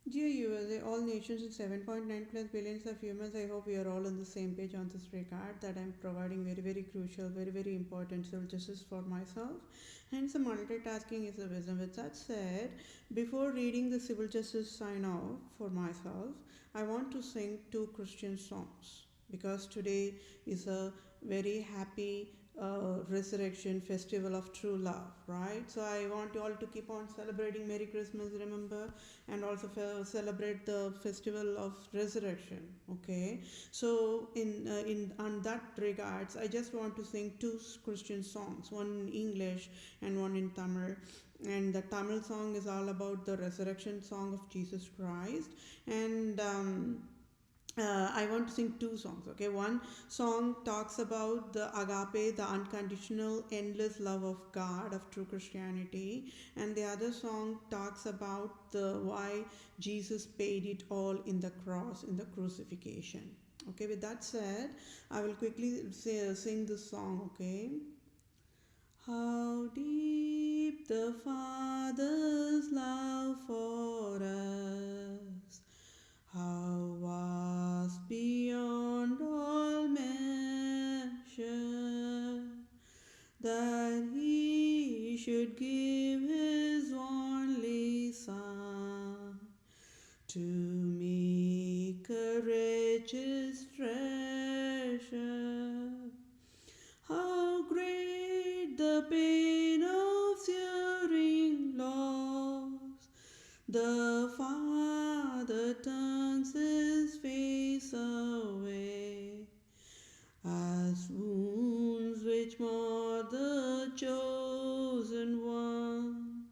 Dear USA, all nations and 7.9 plus billions of humans, I hope we are all on the same page on this regard that I'm providing very, very crucial, very, very important civil justice for myself. Hence, the multitasking is a wisdom. With that said, before reading the civil justice sign off for myself, I want to sing two Christian songs because today is a very happy resurrection festival of true love, right? So I want you all to keep on celebrating Merry Christmas, remember, and also celebrate the festival of resurrection. Okay, so in on that regards, I just want to sing two Christian songs, one in English and one in Tamil. And the Tamil song is all about the resurrection song of Jesus Christ. And I want to sing two songs. Okay, one song talks about the agape, the unconditional, endless love of God, of true Christianity, and the other song talks about the why Jesus paid it all in the cross, in the crucifixion. Okay, with that said, I will quickly sing this song. Okay. How deep the Father's love for us, how vast beyond all measure, that He should give His only Son to make a wretch's treasure. How great the pain of searing loss! The Father turns His face away, as wounds which mar the chosen one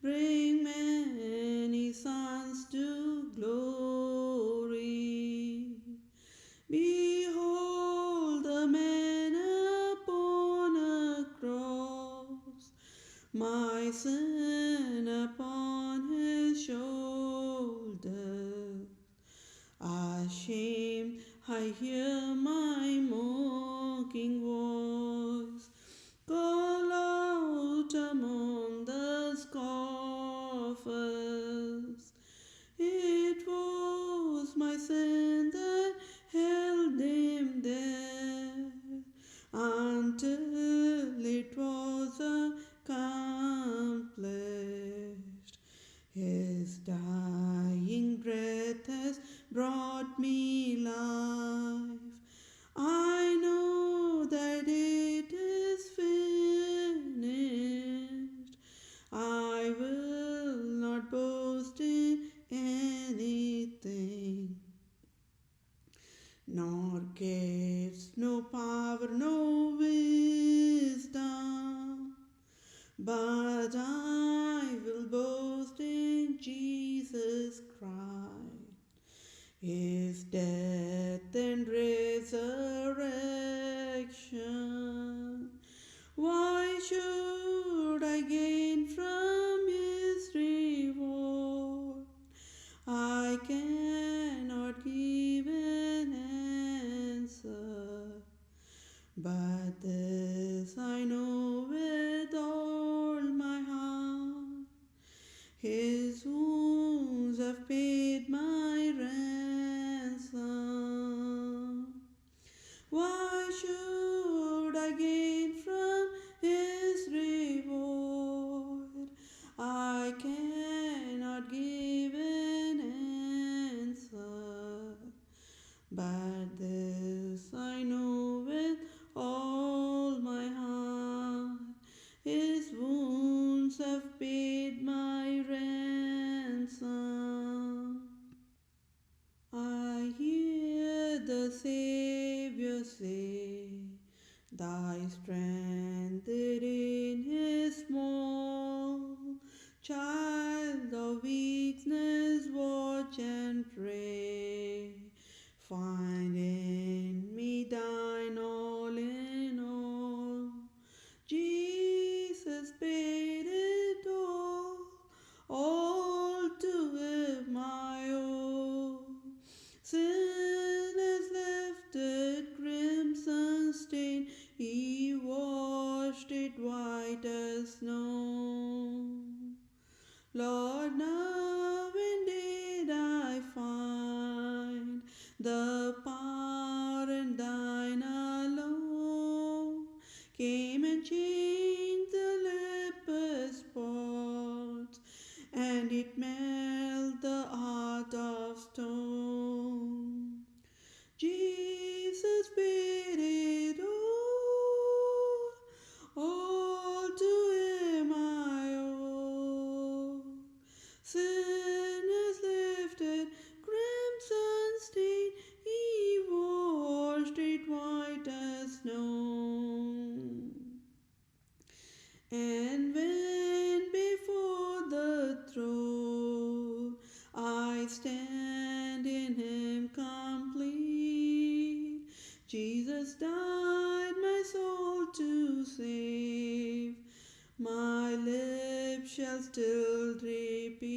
bring many sons to glory. Behold the man upon a cross, my sin upon His shoulder. Ashamed, I hear my mocking voice call out among the scoffers. It was my sin that held Him there until it was accomplished. His dying breath has brought me life. I know that it is finished. I will not boast in anything, nor gifts, no power, no wisdom, but I will boast in Jesus Christ, His death and resurrection. Why should I gain from His reward? I cannot give an answer, but this I know with all my heart: His wounds have paid my ransom. Why should I gain from His reward? I cannot give an answer, but this I know with all my heart: His wounds have paid my ransom. I hear the Savior say, Thy strength is in His small child of weakness, watch and pray. Find in me thine all in all. Jesus paid it all to Him my all. Sin has lifted crimson stain, He washed it white as snow. Lord, now indeed shall still repeat.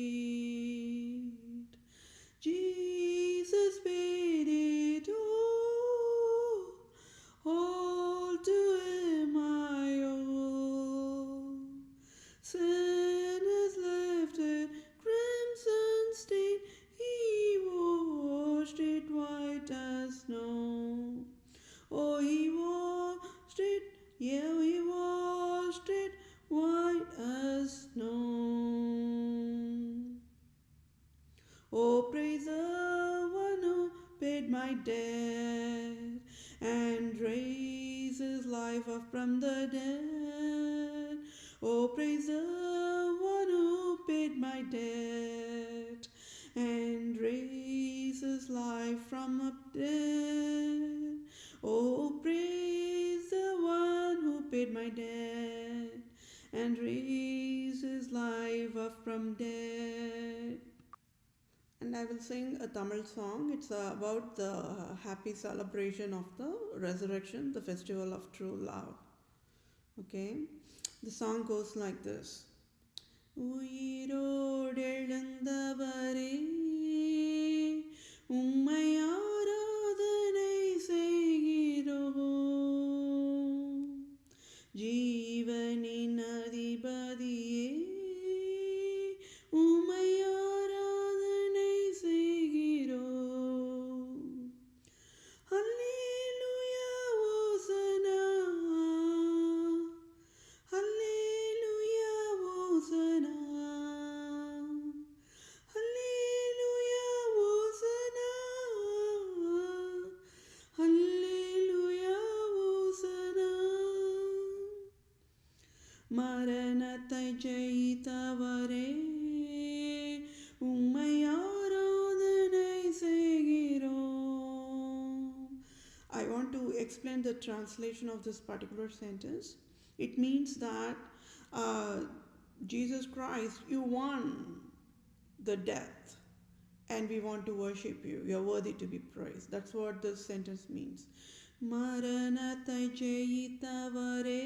Jesus paid it all to him I owe. Sin has left it crimson stained, he washed it white as snow. Oh, he washed it, yeah, he washed it white as snow. Oh, praise the one who paid my debt and raised his life up from the dead. Oh, praise the one who paid my debt and raised his life from up dead. Oh, praise the one who paid my debt and raised his life up from dead. And I will sing a Tamil song. It's about the happy celebration of the resurrection, the festival of true love. Okay, the song goes like this. உயிரோடெழுந்தவரே உம்மை ஆராதனை செய்கிறோம். ஜீவனின் அதிபதியே உம்மை ஆராதனை செய்கிறோம். அல்லேலூயா ஓசனா, அல்லேலூயா ஓசனா, அல்லேலூயா ஓசனா, அல்லேலூயா ஓசனா. மரணத்தை ஜெயித்தவரே உம்மை ஆராதனை செய்கிறோம். I want to explain the translation of this particular sentence. It means that Jesus Christ, you won the death and we want to worship you. You are worthy to be praised. That's what this sentence means. மரணத்தை ஜெயித்தவரே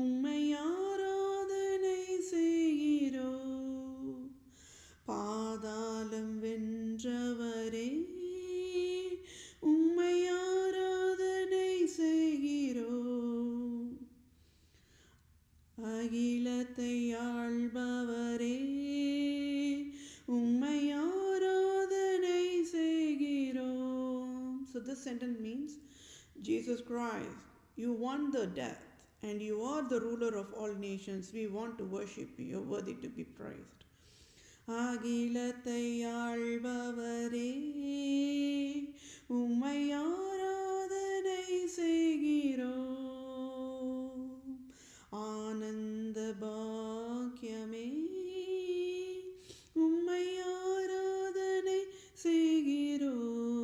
உம்மை ஆராதனை செய்கிறோம். பாதாளம் வென்றவரே உம்மை ஆராதனை செய்கிறோம். அகிலத்தை ஆள்பவரே உம்மை ஆராதனை செய்கிறோம். So this sentence means Jesus Christ, you won the death and you are the ruler of all nations. We want to worship you. You're worthy to be praised. அகிலத்தை ஆள்பவரே உம்மை ஆராதனை செய்கிறோம். ஆனந்த பாக்கியமே உம்மை ஆராதனை செய்கிறோம்.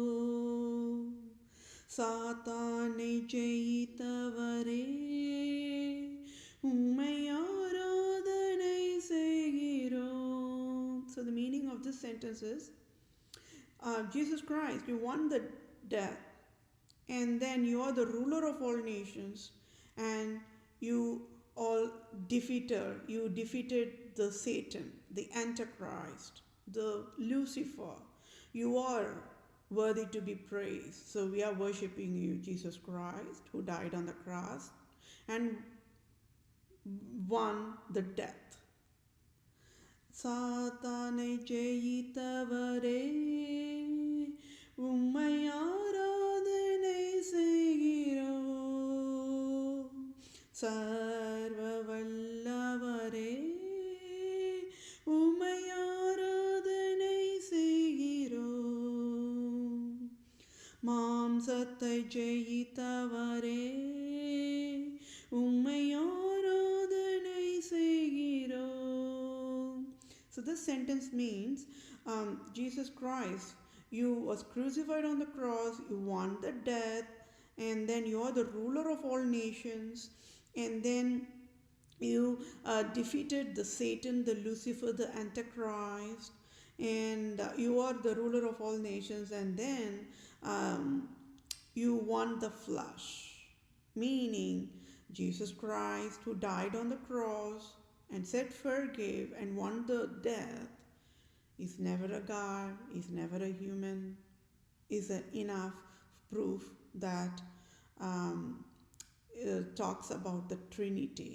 சாத்தானை ஜெயித்தவரே உம்மை ஆராதனை செய்கிறோம். So the meaning of this sentence is Jesus Christ, you won the death and then you are the ruler of all nations and you defeated the Satan, the Antichrist, the Lucifer. You are worthy to be praised. So we are worshiping you, Jesus Christ, who died on the cross and won the death. சாத்தானை ஜெயித்தவரே உம்மை ஆராதனை செய்கிறோம். சர்வ வல்லவரே உம்மை ஆராதனை செய்கிறோம். மாம்சத்தை ஜெயித்தவரே உம்மை ஆராதனை செய்கிறோம். So this sentence means Jesus Christ, you was crucified on the cross, you won the death, and then you are the ruler of all nations, and then you defeated the Satan, the Lucifer, the Antichrist, and you are the ruler of all nations, and then you won the flesh, meaning Jesus Christ who died on the cross and said forgive and won the death is never a God, is never a human, is enough proof that talks about the Trinity,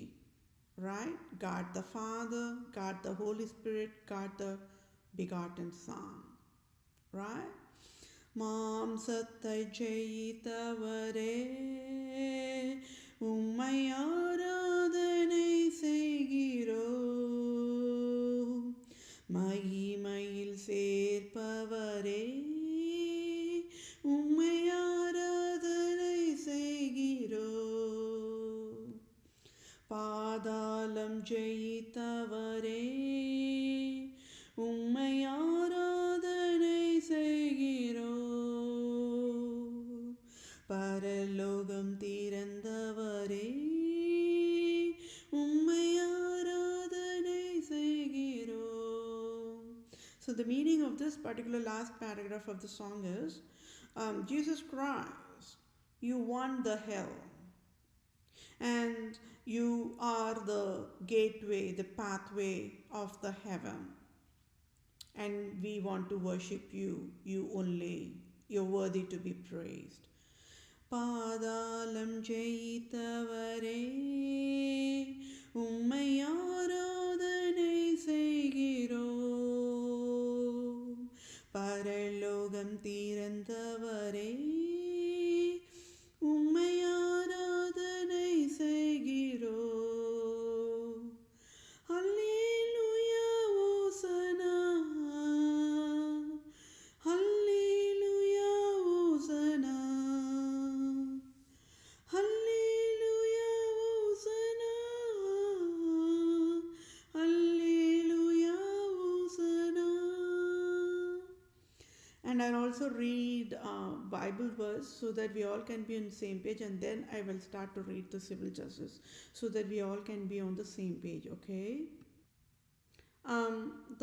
right? God the Father, God the Holy Spirit, God the begotten Son, right? மாம்சத்தை ஜெயித்தவரே உம்மை ஆராதனை செய்கிறோம் மகிமையில் சேர்ப்பவரே உம்மை ஆராதனை செய்கிறோம் பாதாளம் ஜெயித்தவரே உம்மை ஆராதனை செய்கிறோம் பரலோகம் திறந்தவரே உம்மை ஆராதனை செய்கிறோம். So the meaning of this particular last paragraph of the song is, Jesus Christ, you won the hell and you are the gateway, the pathway of the heaven, and we want to worship you, you only, you're worthy to be praised. பாதாளம் ஜெயித்தவரே உம்மை ஆராதனை செய்கிறோம் பரலோகம் திறந்தவரே உம்மை ஆராதனை செய்கிறோம் அல்லேலூயா ஓசனா அல்லேலூயா ஓசனா அல்லேலூயா ஓசனா அல்லேலூயா ஓசனா. And I'll also read Bible verse so that we all can be on the same page, and then I will start to read the civil justice so that we all can be on the same page, okay?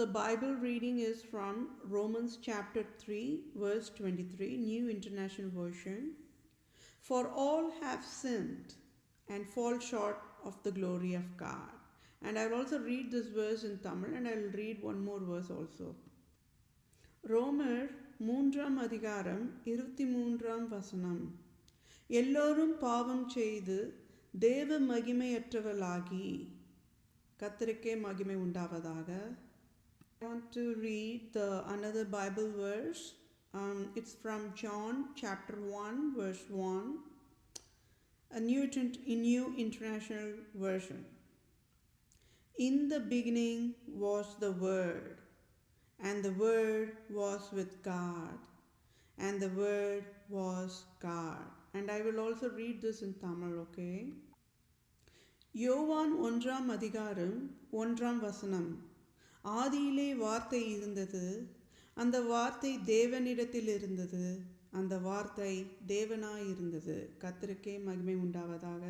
The Bible reading is from Romans chapter 3 verse 23, New International Version. For all have sinned and fall short of the glory of God. And I will also read this verse in Tamil, and I will read one more verse also. ரோமர் 3ஆம் அதிகாரம் 23ஆம் வசனம். எல்லோரும் பாவம் செய்து தேவ மகிமையற்றவர்களாகி கர்த்தருக்கே மகிமை உண்டாவதாக. I want to read another Bible verse. It's from John chapter 1 verse 1, a New International Version. In the beginning was the Word, and the Word was with God, and the Word was God. And I will also read this in Tamil, okay? யோவான் 1ஆம் அதிகாரம் 1ஆம் வசனம். ஆதியிலே வார்த்தை இருந்தது, அந்த வார்த்தை தேவனிடத்தில் இருந்தது, அந்த வார்த்தை தேவனாய் இருந்தது. கர்த்தருக்கே மகிமை உண்டாவதாக.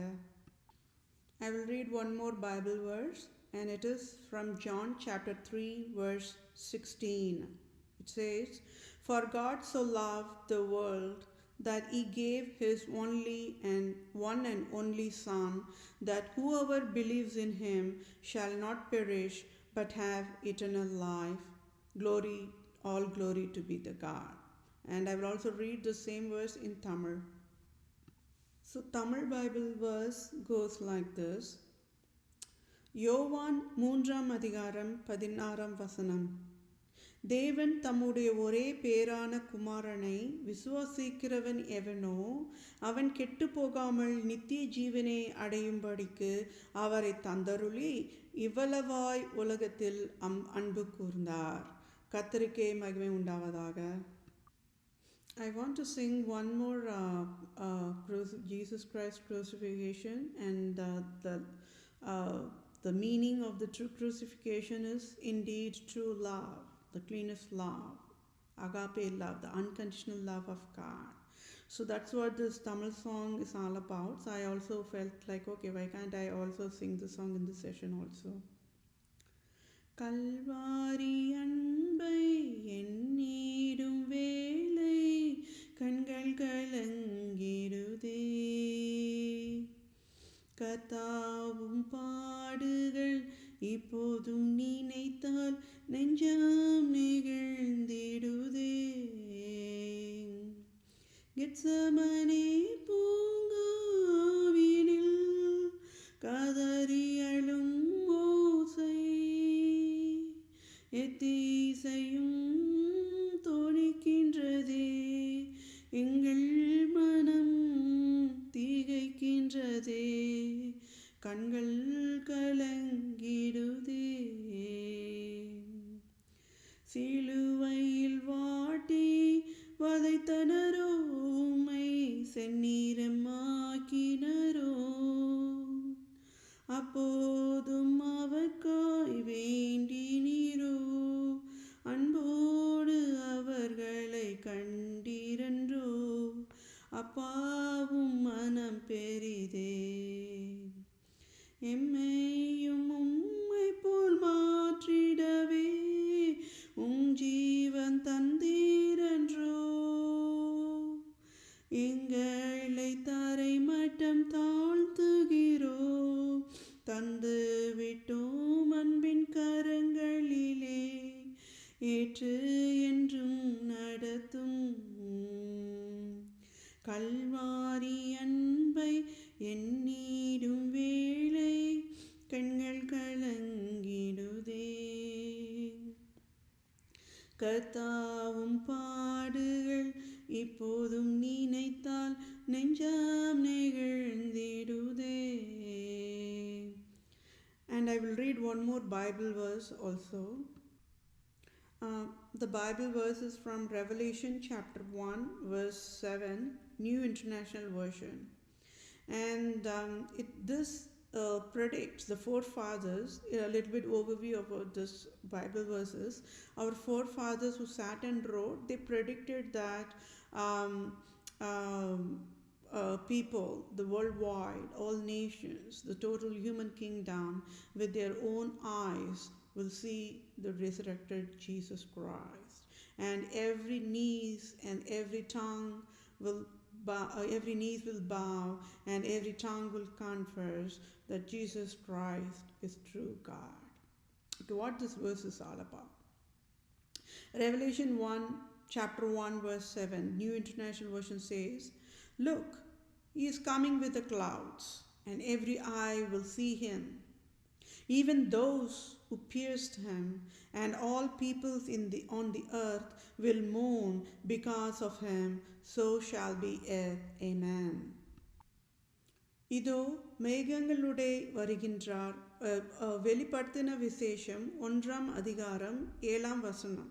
I will read one more Bible verse, and it is from John chapter 3 verse 16. It says, For God so loved the world that he gave his one and only Son, that whoever believes in him shall not perish but have eternal life. All glory to be the God. And I will also read the same verse in Tamil. So Tamil Bible verse goes like this. யோவான் 3ஆம் அதிகாரம் 16ஆம் வசனம். தேவன் தம்முடைய ஒரே பேரான குமாரனை விசுவாசிக்கிறவன் எவனோ அவன் கெட்டு போகாமல் நித்திய ஜீவனை அடையும்படிக்கு அவரை தந்தருளி இவ்வளவாய் உலகத்தில் அன்பு கூர்ந்தார். கர்த்தருக்கே மகிமை உண்டாவதாக. I want to sing one more Jesus Christ crucifixion, and the meaning of the true crucifixion is indeed true love, the cleanest love, agape love, the unconditional love of God. So that's what this Tamil song is all about. So I also felt like, okay, why can't I also sing the song in this session also? Kalvari அன்பை எண்ணிடும் வேளை கண்கள் கலங்கிடுதே கர்த்தாவும் பாடுகள் எத்தீசையும் தோணிக்கின்றதே, எங்கள் மனம் திகைக்கின்றதே, கண்கள் கலங்கிடுதே. சிலுவையில் வாட்டி வதைத்தனரோ, உம்மை செந்நிறமாக்கினரோ, அப்போதும் அவர்க்காய் வேண்டினீரோ, அன்போடு அவர்களை கண்டீரன்றோ, அப்பாவும் மனம் பெரிதே. எம்மையும் உம்மை போல் மாற்றிடவே ஜீவன் தந்தீரன்றோ, எங்களை தரை மட்டம் தாழ்த்துகிறோ, தந்து விட்டோம் அன்பின் கரங்களிலே, ஏற்று என்றும் நடத்தும். கல்வாரி அன்பை எண்ணிடும் வேளை கண்கள் கலங்கிடுதே. கர்த்தாவும் பாடுகள் இப்போதும் நினைத்தால் நெஞ்சம் நெகிழ்ந்திடுதே. And I will read one more Bible verse also. The Bible verse is from Revelation chapter 1 verse 7, New International Version. And this predicts the forefathers. A little bit overview about this Bible verses. Our forefathers who sat and wrote, they predicted that people, the worldwide, all nations, the total human kingdom, with their own eyes will see the resurrected Jesus Christ, and every knees and every tongue will bow, every knees will bow and every tongue will confess that Jesus Christ is true God. To what this verse is all about. Revelation 1 chapter 1 verse 7, New International Version says, "Look, he is coming with the clouds, and every eye will see him, even those who pierced him, and all peoples on the earth will mourn because of him, so shall be it. Amen." இதோ மேகங்களுடைய வருகின்றார். வெளிப்படுத்தின விசேஷம் 1 அதிகாரம் 7 வசனம்.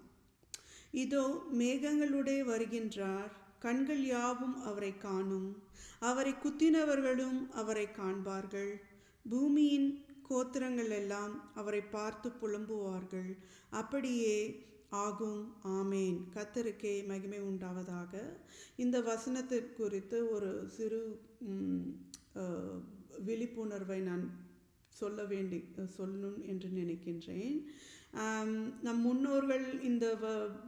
இதோ மேகங்களுடைய வருகின்றார், கண்கள் யாவும் அவரை காணும், அவரை குத்தினவர்களும் அவரை காண்பார்கள், பூமியின் கோத்திரங்கள் எல்லாம் அவரை பார்த்து புலம்புவார்கள். அப்படியே ஆகும். ஆமேன். கர்த்தருக்கே மகிமை உண்டாவதாக. இந்த வசனத்தை குறித்து ஒரு சிறு விழிப்புணர்வை நான் சொல்லணும் என்று நினைக்கின்றேன். நம் முன்னோர்கள் இந்த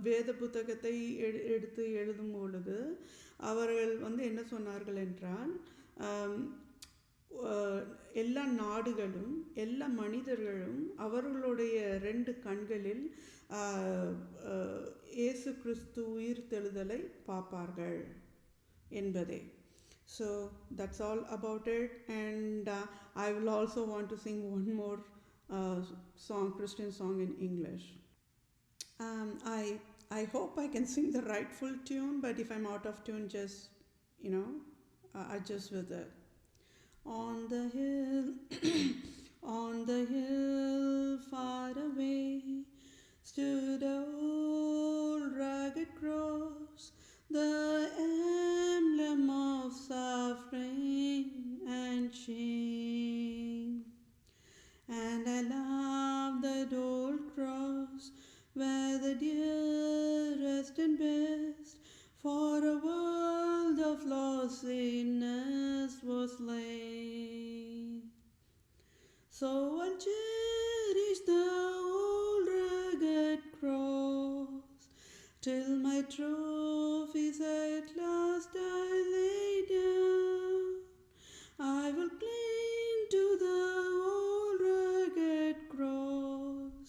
வேத புத்தகத்தை எடுத்து எழுதும் பொழுது அவர்கள் என்ன சொன்னார்கள் என்றால், எல்லா நாடுகளும் எல்லா மனிதர்களும் அவர்களுடைய 2 கண்களில் இயேசு கிறிஸ்து உயிர் தெழுதலை பார்ப்பார்கள் என்பதே. So that's all about it, and I will also want to sing one more song, Christian song in English. I hope I can sing the rightful tune, but if I'm out of tune, just adjust with it. On the hill, on the hill far away, stood a old rugged cross, the emblem of suffering and shame. And I love that old cross, where the dearest and best for a world of lost sinners was slain. So I'll cherish the old rugged cross, till my trophies at last I lay down. I will cling to the old rugged cross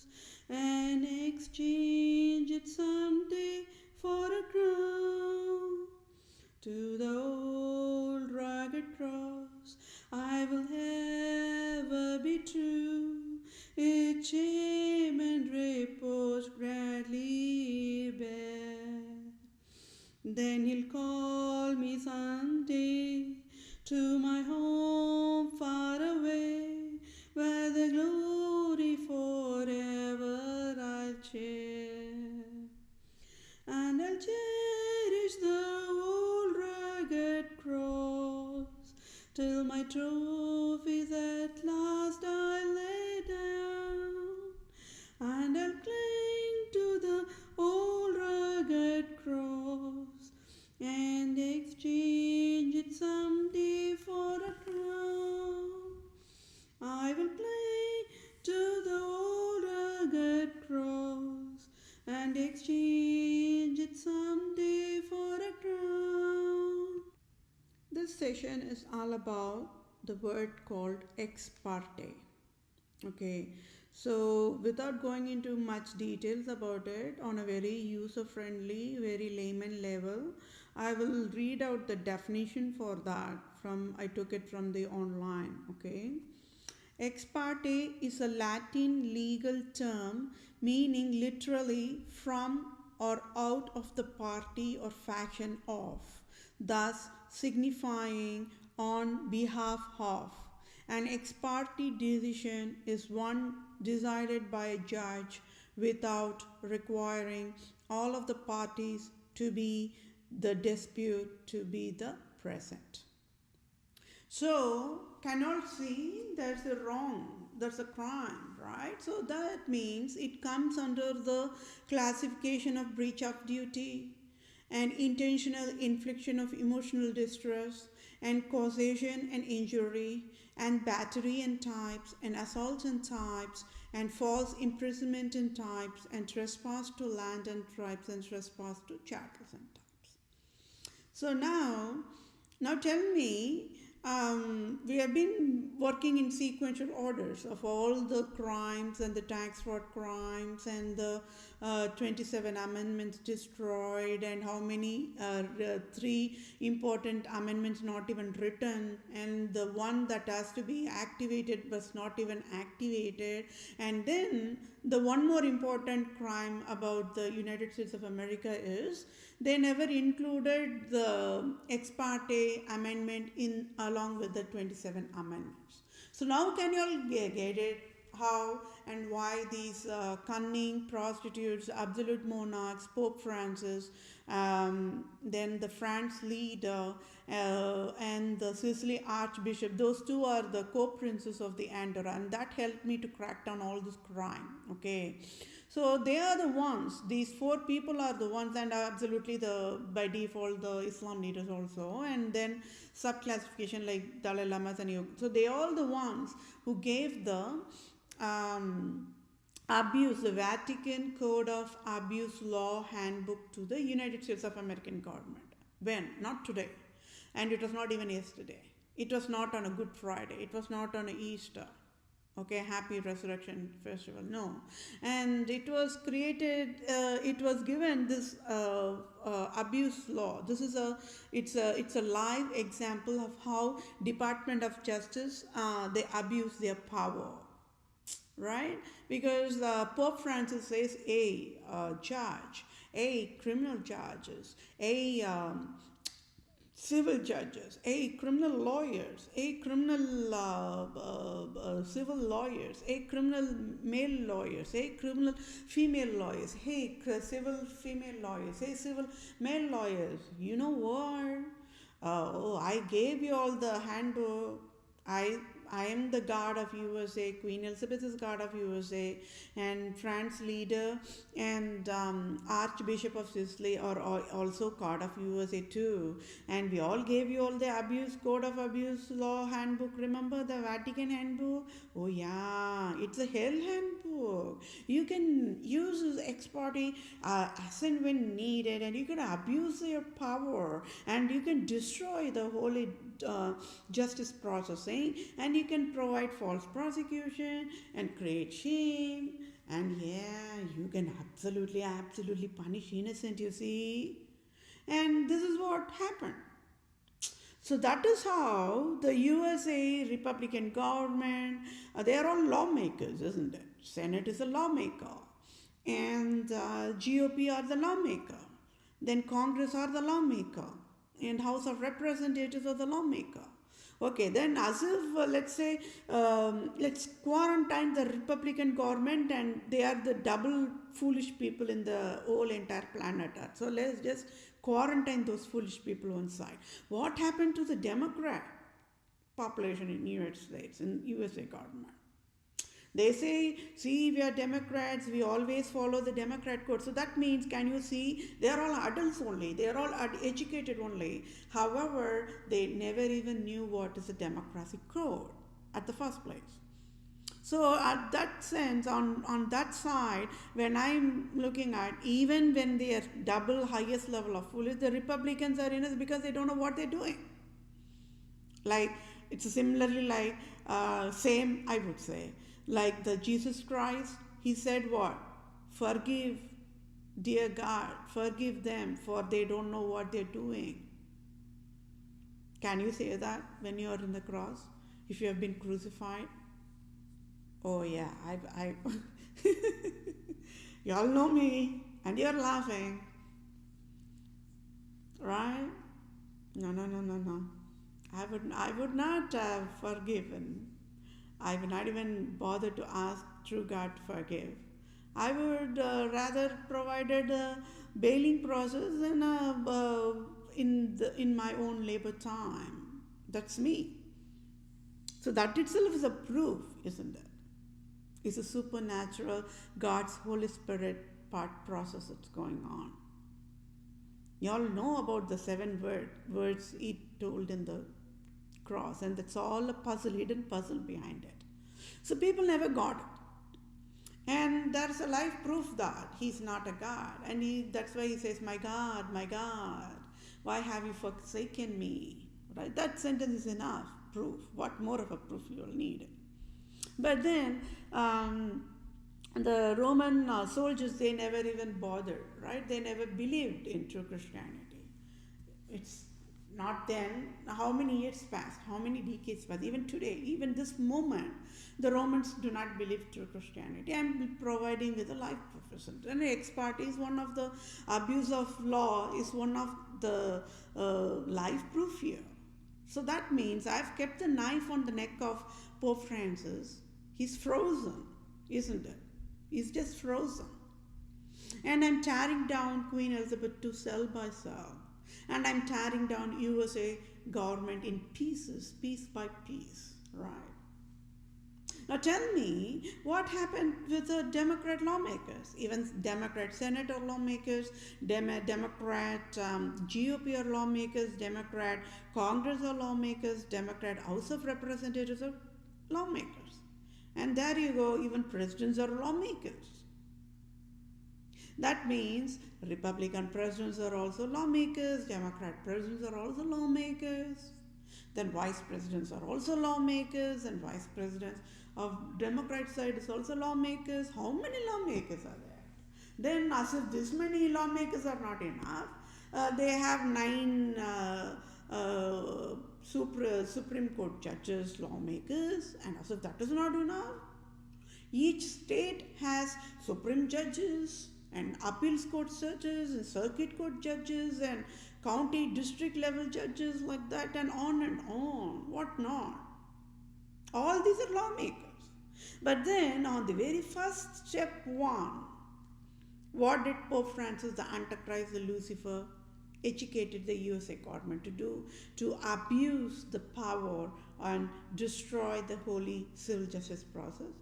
and exchange it someday for a crown. To the old rugged cross I will ever be true, its shame and reproach Then he'll call me someday to my home far away, where the glory forever I'll share. And I'll cherish the old rugged cross till my trophies at last I'll lay down. And I'll cling to the old rugged cross and exchange it someday for a crown. I will cling to the old rugged cross and exchange it someday for a crown. This session is all about the word called ex parte. Okay, so without going into much details about it, on a very user friendly, very layman level, I will read out the definition for that from, I took it from the online. Okay, ex parte is a Latin legal term meaning literally from or out of the party or faction of, thus signifying on behalf of. An ex parte decision is one decided by a judge without requiring all of the parties to be the dispute to be the present. So, can all see there's a wrong, there's a crime, right? So that means it comes under the classification of breach of duty and intentional infliction of emotional distress and causation and injury and battery and types and assault and types and false imprisonment and types and trespass to land and tribes and trespass to chattels and types. So now tell me, we have been working in sequential orders of all the crimes and the tax fraud crimes and the 27 amendments destroyed and how many 3 important amendments not even written and the one that has to be activated was not even activated, and then the one more important crime about the United States of America is they never included the ex parte amendment in along with the 27 amendments. So now can you all get it how and why these cunning prostitutes, absolute monarchs, Pope Francis, then the France leader and the Sicily Archbishop, those two are the co-princes of the ANDORRA, and that helped me to crack down all this crime. Okay, so they are the ones, these 4 people are the ones, and absolutely the by default the Islam leaders also, and then sub-classification like Dalai Lamas and Yoga. So they are all the ones who gave the abuse, the Vatican Code of Abuse Law Handbook to the United States of American government. When? Not today. And it was not even yesterday. It was not on a Good Friday. It was not on a Easter. Okay, happy resurrection festival. No. And it was created, it was given this abuse law. This is it's a live example of how Department of Justice, they abuse their power. Right? Because Pope Francis says, a judge, a criminal judges, a civil judges, a criminal lawyers, a criminal civil lawyers, a criminal male lawyers, a criminal female lawyers, hey, civil female lawyers, hey, civil male lawyers. You know what? I gave you all the handbook. I am the God of USA, Queen Elizabeth is God of USA, and France leader and Archbishop of Sicily are also God of USA too. And we all gave you all the abuse, Code of Abuse Law Handbook. Remember the Vatican Handbook? Oh yeah, it's a hell handbook. You can use this ex parte as and when needed, and you can abuse your power, and you can destroy the holy justice processing, and you can provide false prosecution and create shame, and yeah, you can absolutely punish innocent, you see. And this is what happened. So that is how the USA Republican government, they are all lawmakers, isn't it? Senate is a lawmaker, and GOP are the lawmaker. Then Congress are the lawmaker, and House of Representatives are the lawmaker. Okay, then as if, let's say, let's quarantine the Republican government and they are the double foolish people in the whole entire planet Earth. So let's just quarantine those foolish people on side. What happened to the Democrat population in United States, in USA government? They say, see, we are Democrats, we always follow the Democrat code. So that means, can you see, they are all adults only, they are all educated only. However, they never even knew what is a democracy code at the first place. So at that sense, on that side, when I'm looking at, even when they are double highest level of foolish, the Republicans are in it because they don't know what they're doing. Like, it's similarly like, same, I would say, like the Jesus Christ, he said what? Forgive, dear God, forgive them, for they don't know what they're doing. Can you say that when you are in the cross? If you have been crucified? Oh yeah, I you all know me, and you're laughing, right? No. I would not have forgiven. I would not even bother to ask true God to forgive. I would rather provided a bailing process in my own labor time. That's me. So that itself is a proof, isn't it? It's a supernatural God's Holy Spirit part process that's going on. You all know about the 7 words he told in the cross, and that's all a puzzle, hidden puzzle behind it. So people never got it. And there's a life proof that he's not a God. And that's why he says, my God, why have you forsaken me? Right? That sentence is enough proof. What more of a proof you will need? But then the Roman soldiers, they never even bothered, right? They never believed in true Christianity. It's not then. How many years passed? How many decades passed? Even today, even this moment, the Romans do not believe true Christianity. I'm providing with a life proof. And EXPARTE is one of the abuse of law, is one of the life proof here. So that means I've kept the knife on the neck of Pope Francis. He's frozen, isn't it? He's just frozen. And I'm tearing down Queen Elizabeth II cell by cell. And I'm tearing down USA government in pieces, piece by piece, right? Now tell me, what happened with the Democrat lawmakers? Even Democrat senator lawmakers, Democrat GOP are lawmakers, Democrat Congress are lawmakers, Democrat House of Representatives are lawmakers. And there you go, even presidents are lawmakers. That means Republican presidents are also lawmakers, Democrat presidents are also lawmakers, then vice presidents are also lawmakers, and vice presidents of Democrat side is also lawmakers. How many lawmakers are there? Then as if this many lawmakers are not enough, they have 9 Supreme Court judges, lawmakers, and as if that is not enough, each state has Supreme judges and appeals court judges and circuit court judges and county district level judges, like that, and on, what not. All these are lawmakers. But then on the very first step 1, what did Pope Francis, the Antichrist, the Lucifer, educated the USA government to do? To abuse the power and destroy the holy civil justice process.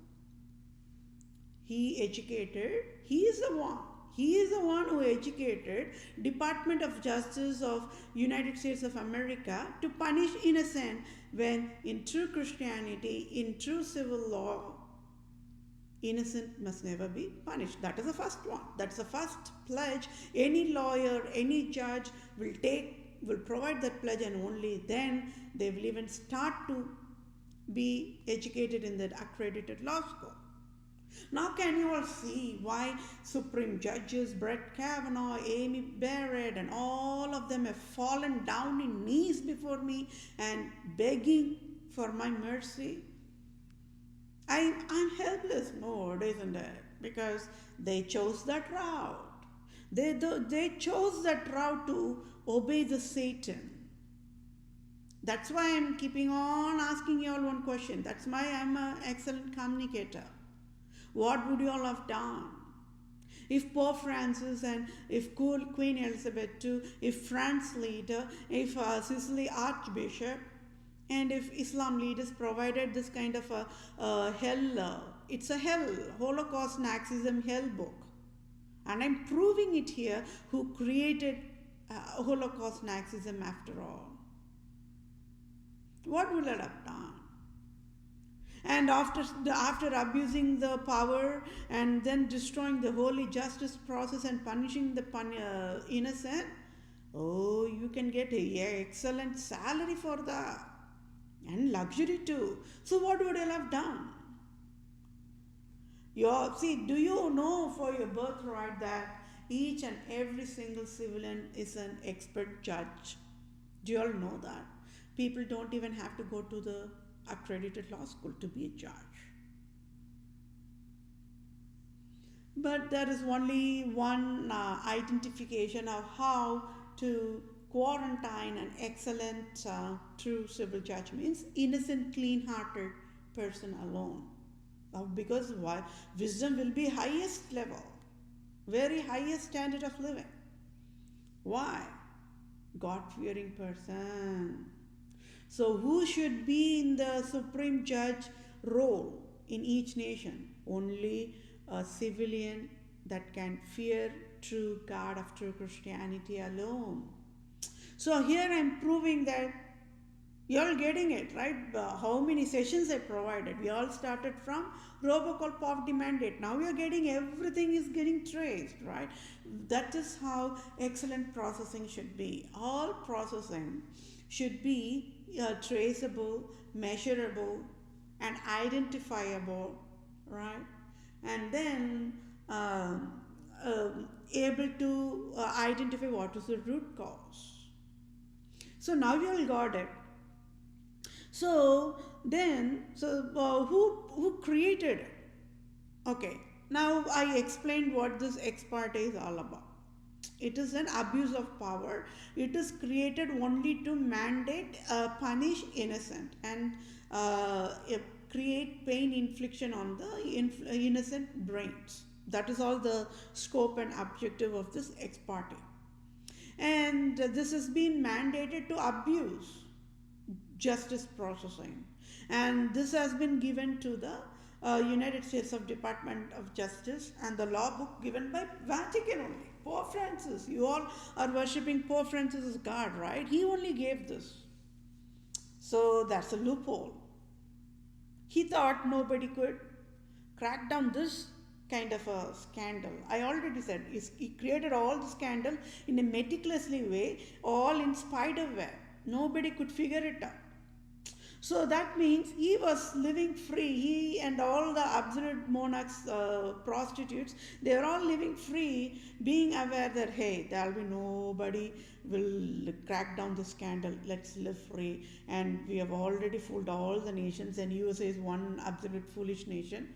He is the one who educated Department of Justice of United States of America to punish innocent, when in true Christianity, in true civil law, innocent must never be punished. That is the first one. That's the first pledge. Any lawyer, any judge will provide that pledge, and only then they will even start to be educated in that accredited law school. Now can you all see why Supreme Judges, Brett Kavanaugh, Amy Barrett, and all of them have fallen down in knees before me and begging for my mercy? I'm helpless mode, isn't it? Because they chose that route. They chose that route to obey the Satan. That's why I'm keeping on asking you all one question. That's why I'm an excellent communicator. What would you all have done? If Pope Francis and if Queen Elizabeth II, if France leader, if Sicily Archbishop, and if Islam leaders provided this kind of a hell, it's a hell, Holocaust, Nazism, hell book. And I'm proving it here who created Holocaust, Nazism after all. What would I have done? And after abusing the power and then destroying the holy justice process and punishing the innocent, oh, you can get an excellent salary for that and luxury too. So what would I have done? Do you know for your birthright that each and every single civilian is an expert judge? Do you all know that? People don't even have to go to the accredited law school to be a judge. But there is only one identification of how to quarantine an excellent true civil judge, means innocent, clean-hearted person alone. Because why? Wisdom will be highest level, very highest standard of living. Why? God-fearing person. So who should be in the supreme judge role in each nation? Only a civilian that can fear true God of true Christianity alone. So here I am proving that you all getting it, right? How many sessions I provided? We all started from robocall poverty mandate. Now we are getting everything is getting traced, right? That is how excellent processing should be. All processing should be traceable, measurable, and identifiable, right? And then able to identify what is the root cause. So now you all got it. So who created it? Okay, now I explained what this EXPARTE is all about. It is an abuse of power. It is created only to mandate, punish innocent and create pain infliction on the innocent brains. That is all the scope and objective of this EXPARTE. And this has been mandated to abuse justice processing. And this has been given to the United States of Department of Justice and the law book given by Vatican only. Pope Francis, you all are worshipping Pope Francis as God, right? He only gave this. So that's a loophole. He thought nobody could crack down this kind of a scandal. I already said he created all the scandal in a meticulously way, all in spider web. Nobody could figure it out. So that means he was living free. He and all the absolute monarchs, prostitutes, they are all living free, being aware that, hey, there will be nobody will crack down the scandal. Let's live free. And we have already fooled all the nations, and USA is one absolute foolish nation.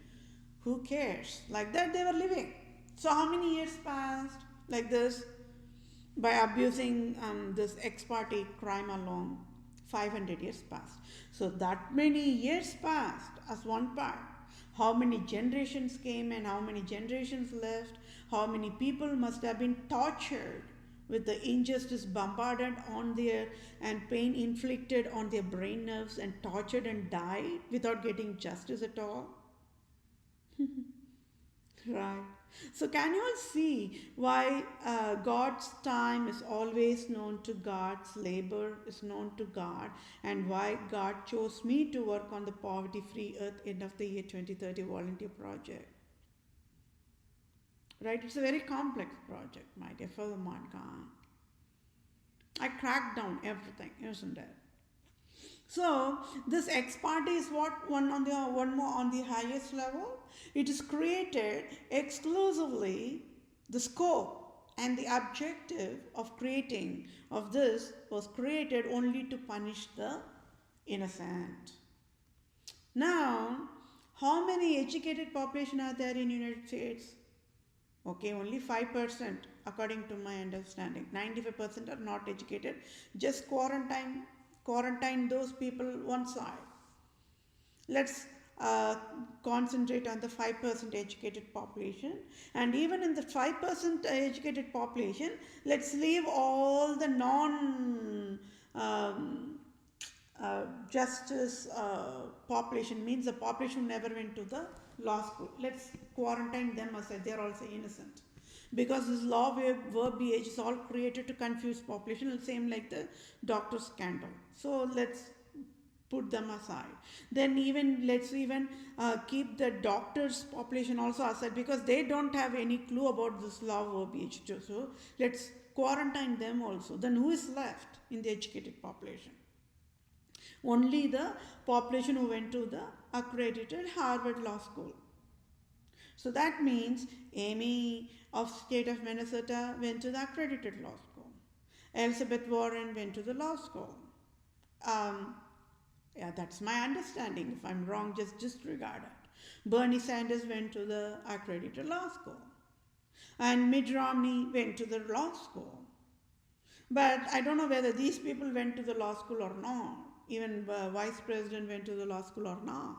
Who cares? Like that they were living. So how many years passed like this? By abusing this ex-parte crime alone, 500 years passed. So that many years passed as one part. How many generations came and how many generations left? How many people must have been tortured with the injustice bombarded on their and pain inflicted on their brain nerves and tortured and died without getting justice at all? Right. So can you all see why God's time is always known to God's labor is known to God, and why God chose me to work on the Poverty-Free Earth End of the Year 2030 volunteer project? Right? It's a very complex project, my dear fellow mankind. I cracked down everything, isn't it? So this EXPARTE is one more on the highest level. It is created exclusively, the scope and the objective of creating of this was created only to punish the innocent. Now, how many educated population are there in United States? Okay, only 5%. according to my understanding. 95% are not educated. Just quarantine those people one side. Let's concentrate on the 5% educated population, and even in the 5% educated population, let's leave all the non justice population, means the population who never went to the law school. Let's quarantine them aside. They are also innocent, because this law verbiage is all created to confuse population, same like the doctor scandal. So let's put them aside. Then let's even keep the doctors population also aside, because they don't have any clue about this law verbiage too. So let's quarantine them also. Then who is left in the educated population? Only the population who went to the accredited Harvard Law School. So that means Amy of state of Minnesota went to the accredited law school. Elizabeth Warren went to the law school. Yeah, that's my understanding. If I'm wrong, just disregard it. Bernie Sanders went to the accredited law school. And Mitt Romney went to the law school. But I don't know whether these people went to the law school or not. Even Vice President went to the law school or not.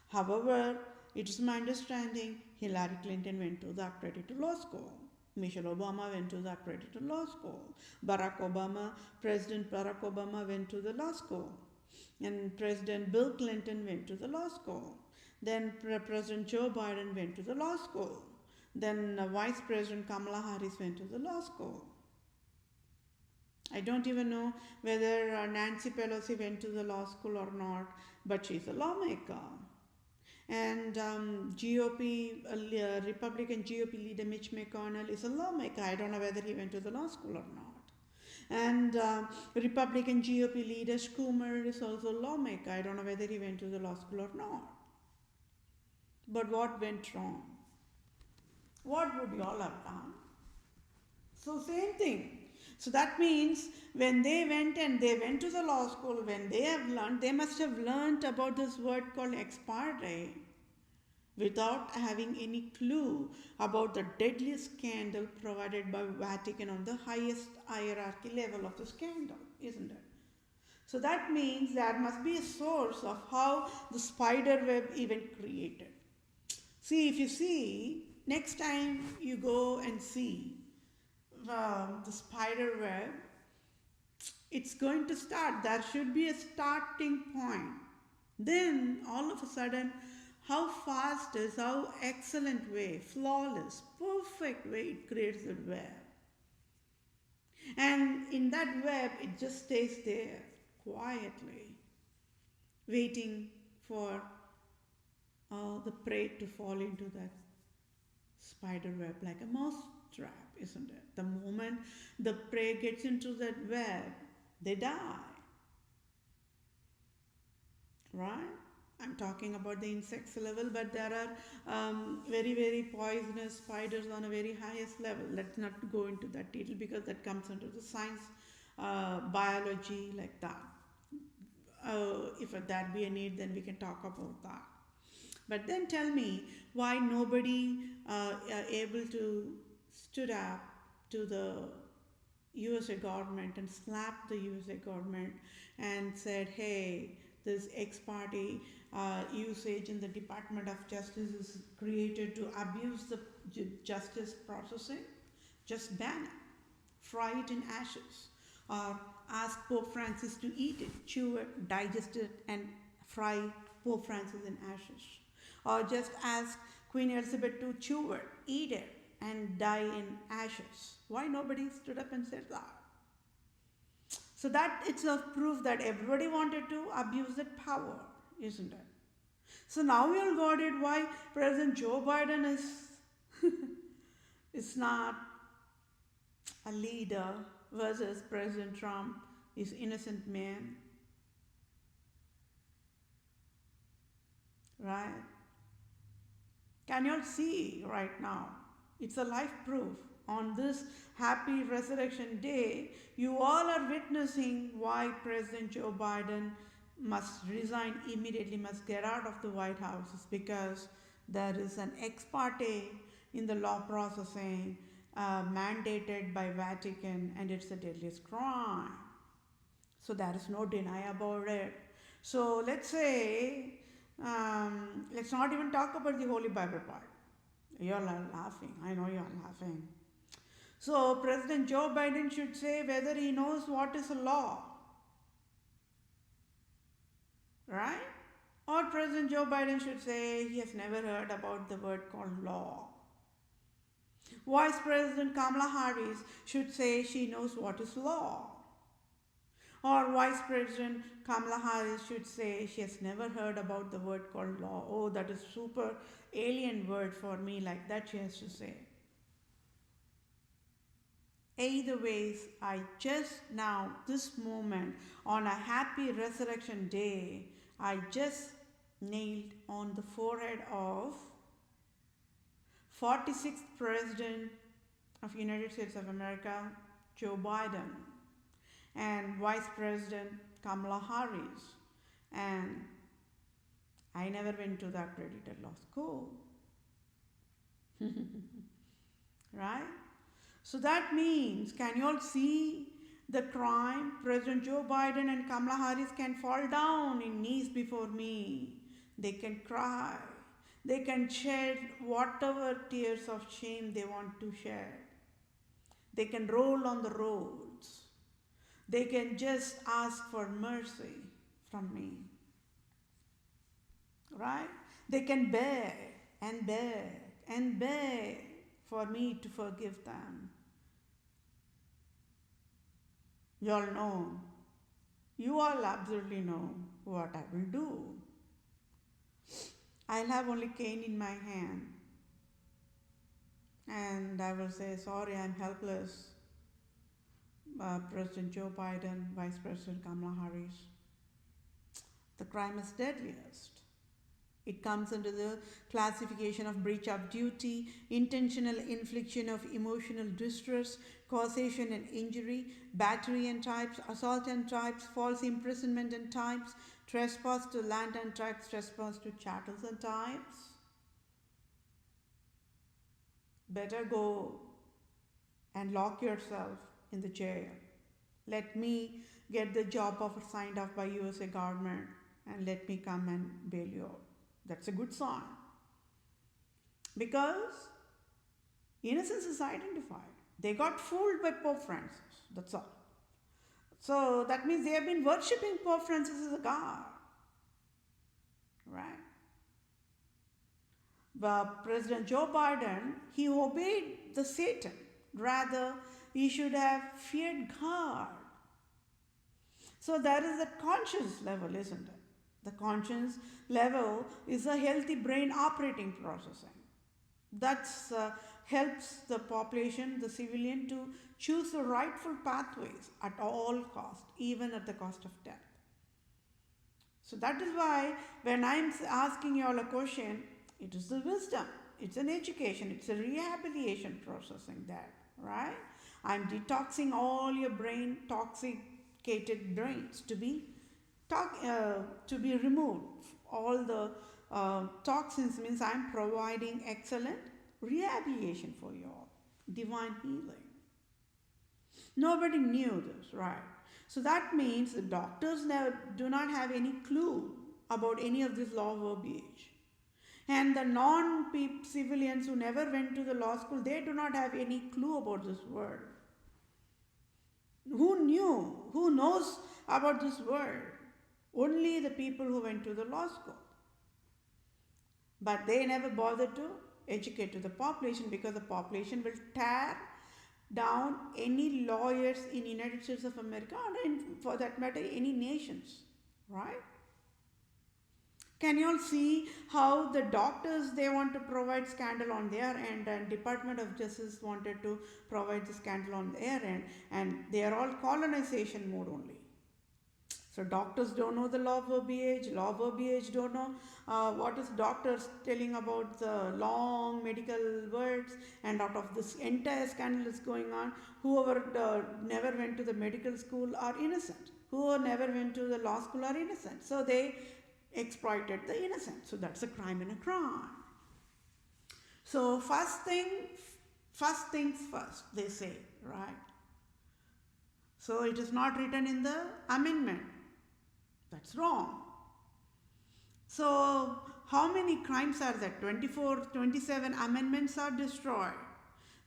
However, it is my understanding Hillary Clinton went to the accredited law school. Michelle Obama went to the accredited law school. President Barack Obama went to the law school. And President Bill Clinton went to the law school. Then President Joe Biden went to the law school. Then Vice President Kamala Harris went to the law school. I don't even know whether Nancy Pelosi went to the law school or not, but she's a lawmaker. And Republican GOP leader Mitch McConnell is a lawmaker. I don't know whether he went to the law school or not. And Republican GOP leader Schumer is also a lawmaker. I don't know whether he went to the law school or not. But what went wrong? What would you all have done? So same thing. So that means when they went to the law school, when they have learned, they must have learned about this word called ex parte without having any clue about the deadly scandal provided by Vatican on the highest hierarchy level of the scandal, isn't it? So that means there must be a source of how the spider web even created. See, if you see, next time you go and see the spider web, it's going to start. There should be a starting point. Then all of a sudden, how fast is, how excellent way, flawless, perfect way it creates a web. And in that web, it just stays there quietly, waiting for the prey to fall into that spider web, like a mouse trap, isn't it? The moment the prey gets into that web, they die. Right? I'm talking about the insects level, but there are very, very poisonous spiders on a very highest level. Let's not go into that detail because that comes under the science, biology, like that. If that be a need, then we can talk about that. But then tell me why nobody able to stood up to the USA government and slapped the USA government and said, hey, this ex parte usage in the Department of Justice is created to abuse the justice processing. Just ban it, fry it in ashes, or ask Pope Francis to eat it, chew it, digest it, and fry Pope Francis in ashes. Or just ask Queen Elizabeth to chew it, eat it, and die in ashes. Why nobody stood up and said that? So that it's a proof that everybody wanted to abuse that power, isn't it? So now we all got it why President Joe Biden is not a leader versus President Trump is innocent man. Right? Can you all see right now? It's a life proof. On this happy resurrection day, you all are witnessing why President Joe Biden must resign immediately, must get out of the White House, is because there is an ex parte in the law processing mandated by Vatican, and it's the deadliest crime. So there is no deny about it. So let's say, let's not even talk about the Holy Bible part. You're laughing. I know you're laughing. So President Joe Biden should say whether he knows what is a law. Right? Or President Joe Biden should say he has never heard about the word called law. Vice President Kamala Harris should say she knows what is law. Or Vice President Kamala Harris should say she has never heard about the word called law. Oh, that is super alien word for me, like that she has to say. Either ways, I just now, this moment, on a happy resurrection day, I just nailed on the forehead of 46th President of United States of America, Joe Biden, and Vice President Kamala Harris. And I never went to the accredited law school. Right? So that means, can you all see the crime? President Joe Biden and Kamala Harris can fall down in knees before me. They can cry. They can shed whatever tears of shame they want to shed. They can roll on the roads. They can just ask for mercy from me. Right? They can beg and beg and beg for me to forgive them. You all know. You all absolutely know what I will do. I'll have only cane in my hand. And I will say, sorry, I'm helpless. President Joe Biden, Vice President Kamala Harris. The crime is deadliest. It comes under the classification of breach of duty, intentional infliction of emotional distress, causation and injury, battery and types, assault and types, false imprisonment and types, trespass to land and types, trespass to chattels and types. Better go and lock yourself in the jail. Let me get the job offer signed off by USA government and let me come and bail you out. That's a good sign. Because innocence is identified. They got fooled by Pope Francis. That's all. So that means they have been worshipping Pope Francis as a god. Right? But President Joe Biden, he obeyed the Satan. Rather, he should have feared God. So there is that conscience level, isn't it? The conscience level is a healthy brain operating processing. That helps the population, the civilian, to choose the rightful pathways at all cost, even at the cost of death. So that is why when I'm asking you all a question, it is the wisdom, it's an education, it's a rehabilitation processing that, right? I'm detoxing all your brain, toxicated brains to be removed. All the toxins means I'm providing excellent rehabilitation for you all, divine healing. Nobody knew this, right? So that means the doctors do not have any clue about any of this law verbiage. And the non-civilians who never went to the law school, they do not have any clue about this word. Who knew? Who knows about this word? Only the people who went to the law school. But they never bothered to educate to the population, because the population will tear down any lawyers in United States of America, or for that matter any nations, right? Can you all see how the doctors, they want to provide scandal on their end, and Department of Justice wanted to provide the scandal on their end, and they are all colonization mode only. So doctors don't know the law verbiage don't know what is doctors telling about the long medical words, and out of this entire scandal is going on, whoever never went to the medical school are innocent, whoever never went to the law school are innocent. So they exploited the innocent. So that's a crime and a crime. So first thing, First things first, they say, right? So it is not written in the amendment. That's wrong. So how many crimes are there? 27 amendments are destroyed.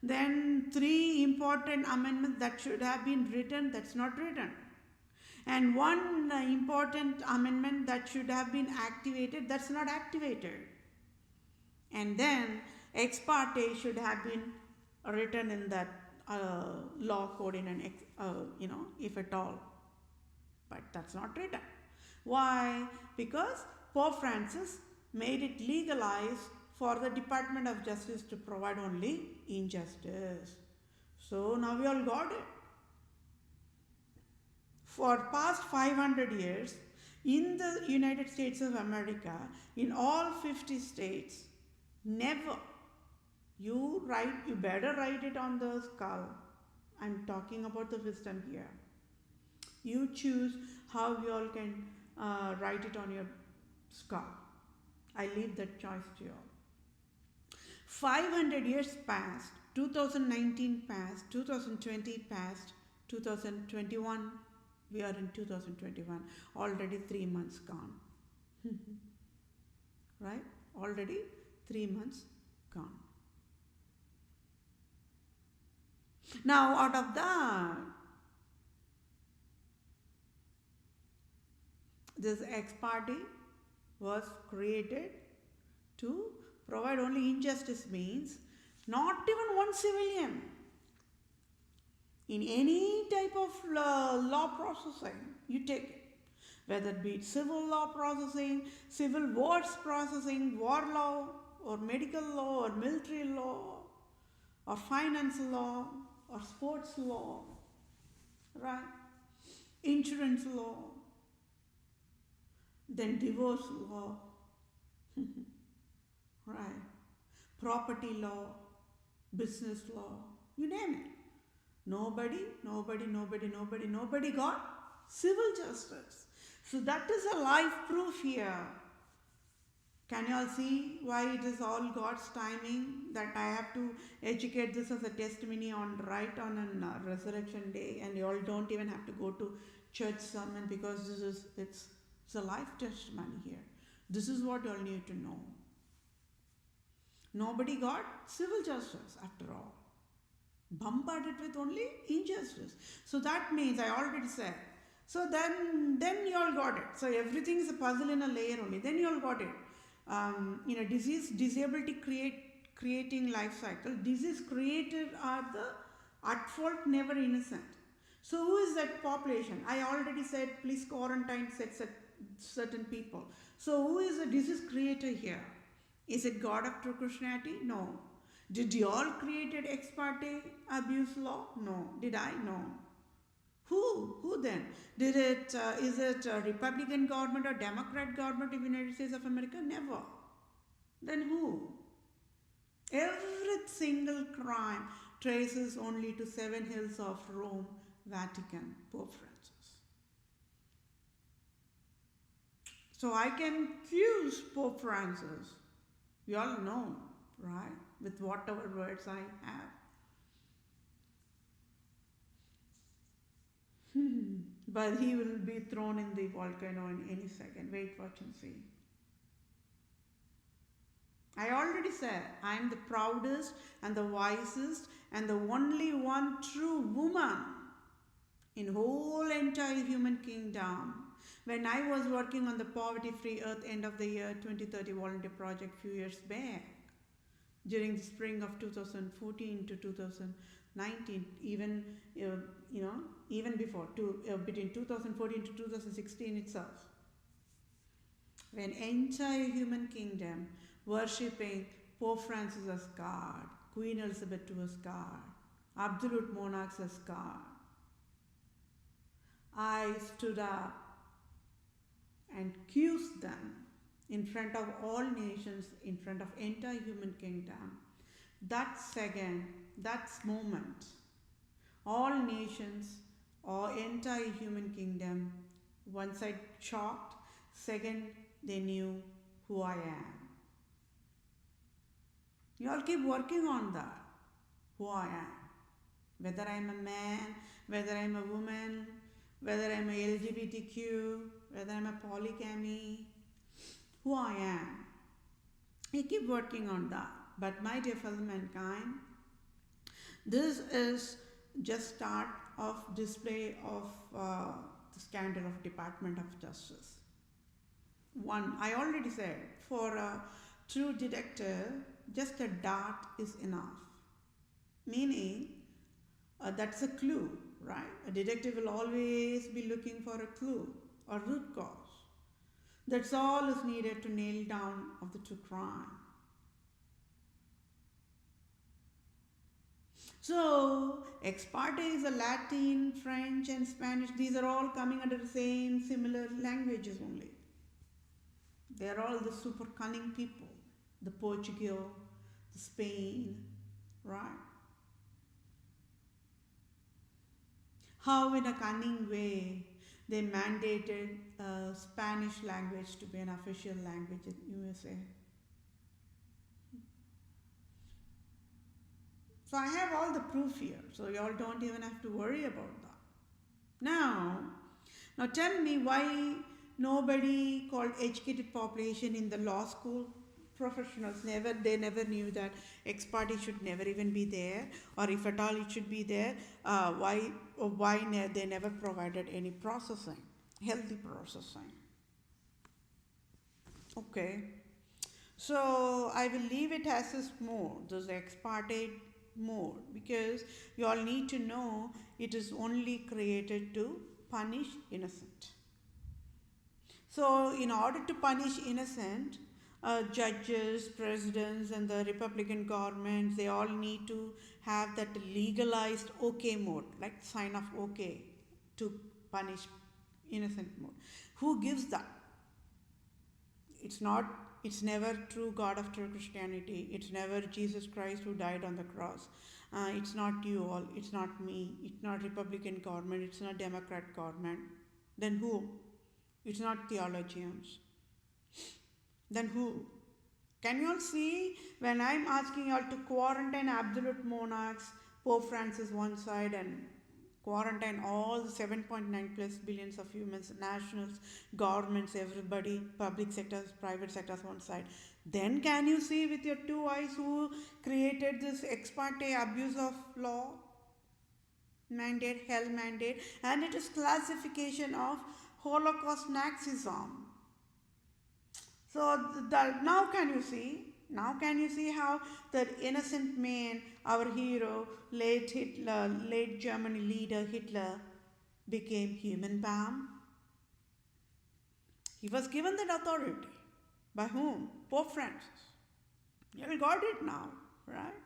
Then 3 important amendments that should have been written, that's not written. And 1 important amendment that should have been activated, that's not activated. And then ex parte should have been written in that law code in an, if at all. But that's not written. Why? Because Pope Francis made it legalized for the Department of Justice to provide only injustice. So now we all got it. For past 500 years, in the United States of America, in all 50 states, never, you better write it on the skull. I'm talking about the wisdom here. You choose how you all can write it on your skull. I leave that choice to you all. 500 years passed, 2019 passed, 2020 passed, 2021, we are in 2021, already 3 months gone. Right? Already 3 months gone. Now, out of that, this ex parte was created to provide only injustice, means not even one civilian in any type of law processing, you take it, whether it be civil law processing, civil wars processing, war law, or medical law, or military law, or finance law, or sports law, right? Insurance law, then divorce law, right? Property law, business law, you name it. Nobody got civil justice. So that is a live proof here. Can you all see why it is all God's timing, that I have to educate this as a testimony right on a resurrection day, and you all don't even have to go to church sermon, because it's a life testimony here. This is what you all need to know. Nobody got civil justice after all. Bombarded with only injustice. So that means, I already said, so then you all got it. So everything is a puzzle in a layer only. Then you all got it. Disease, disability creating life cycle. Disease created are the at fault, never innocent. So who is that population? I already said, please quarantine certain people. So who is the disease creator here? Is it God of true Christianity? No. Did you all created ex parte abuse law? No. Did I? No. Who then? Is it a Republican government or Democrat government of the United States of America? Never. Then who? Every single crime traces only to 7 hills of Rome, Vatican, Pope Francis. So I can accuse Pope Francis. You all know, right? With whatever words I have. But he will be thrown in the volcano in any second. Wait, watch and see. I already said, I am the proudest and the wisest and the only one true woman in whole entire human kingdom. When I was working on the Poverty-Free Earth End of the Year 2030 volunteer project few years back, during the spring of 2014 to 2019, even before, between 2014 to 2016 itself, when entire human kingdom worshipping Pope Francis as God, Queen Elizabeth II as God, absolute monarchs as God, I stood up and accused them in front of all nations, in front of entire human kingdom. That second, that moment, all nations or entire human kingdom, one side shocked, second, they knew who I am. You all keep working on that. who I am. Whether I'm a man, whether I'm a woman, whether I'm a LGBTQ, whether I'm a polygamy, who I am. I keep working on that. But my dear fellow mankind, this is just start of display of the scandal of Department of Justice. One, I already said, for a true detective, just a dart is enough. Meaning, that's a clue, right? A detective will always be looking for a clue or root cause. That's all is needed to nail down of the true crime. So, ex parte is a Latin, French and Spanish. These are all coming under the same similar languages only. They are all the super cunning people. The Portugal, the Spain, right? How in a cunning way they mandated Spanish language to be an official language in USA. So I have all the proof here, so y'all don't even have to worry about that. Now tell me why nobody called educated population in the law school professionals they never knew that ex parte should never even be there, or if at all it should be there, why they never provided any processing, healthy processing. Okay, so I will leave it as this mode, this ex parte mode, because you all need to know it is only created to punish innocent. So in order to punish innocent, judges, presidents and the Republican governments, they all need to have that legalized okay mode, like sign of okay to punish innocent mode. Who gives that? It's never true God of true Christianity. It's never Jesus Christ who died on the cross. It's not you all. It's not me. It's not Republican government. It's not Democrat government. Then who? It's not theologians. Then who? Can you all see when I'm asking you all to quarantine absolute monarchs, Pope Francis one side, and quarantine all the 7.9 plus billions of humans, nationals, governments, everybody, public sectors, private sectors one side. Then can you see with your two eyes who created this ex parte abuse of law mandate, hell mandate, and it is classification of Holocaust Nazism. So now can you see? Now can you see how that innocent man, our hero, late Hitler, late German leader Hitler, became human bomb? He was given that authority. By whom? Pope Francis. You got it now, right?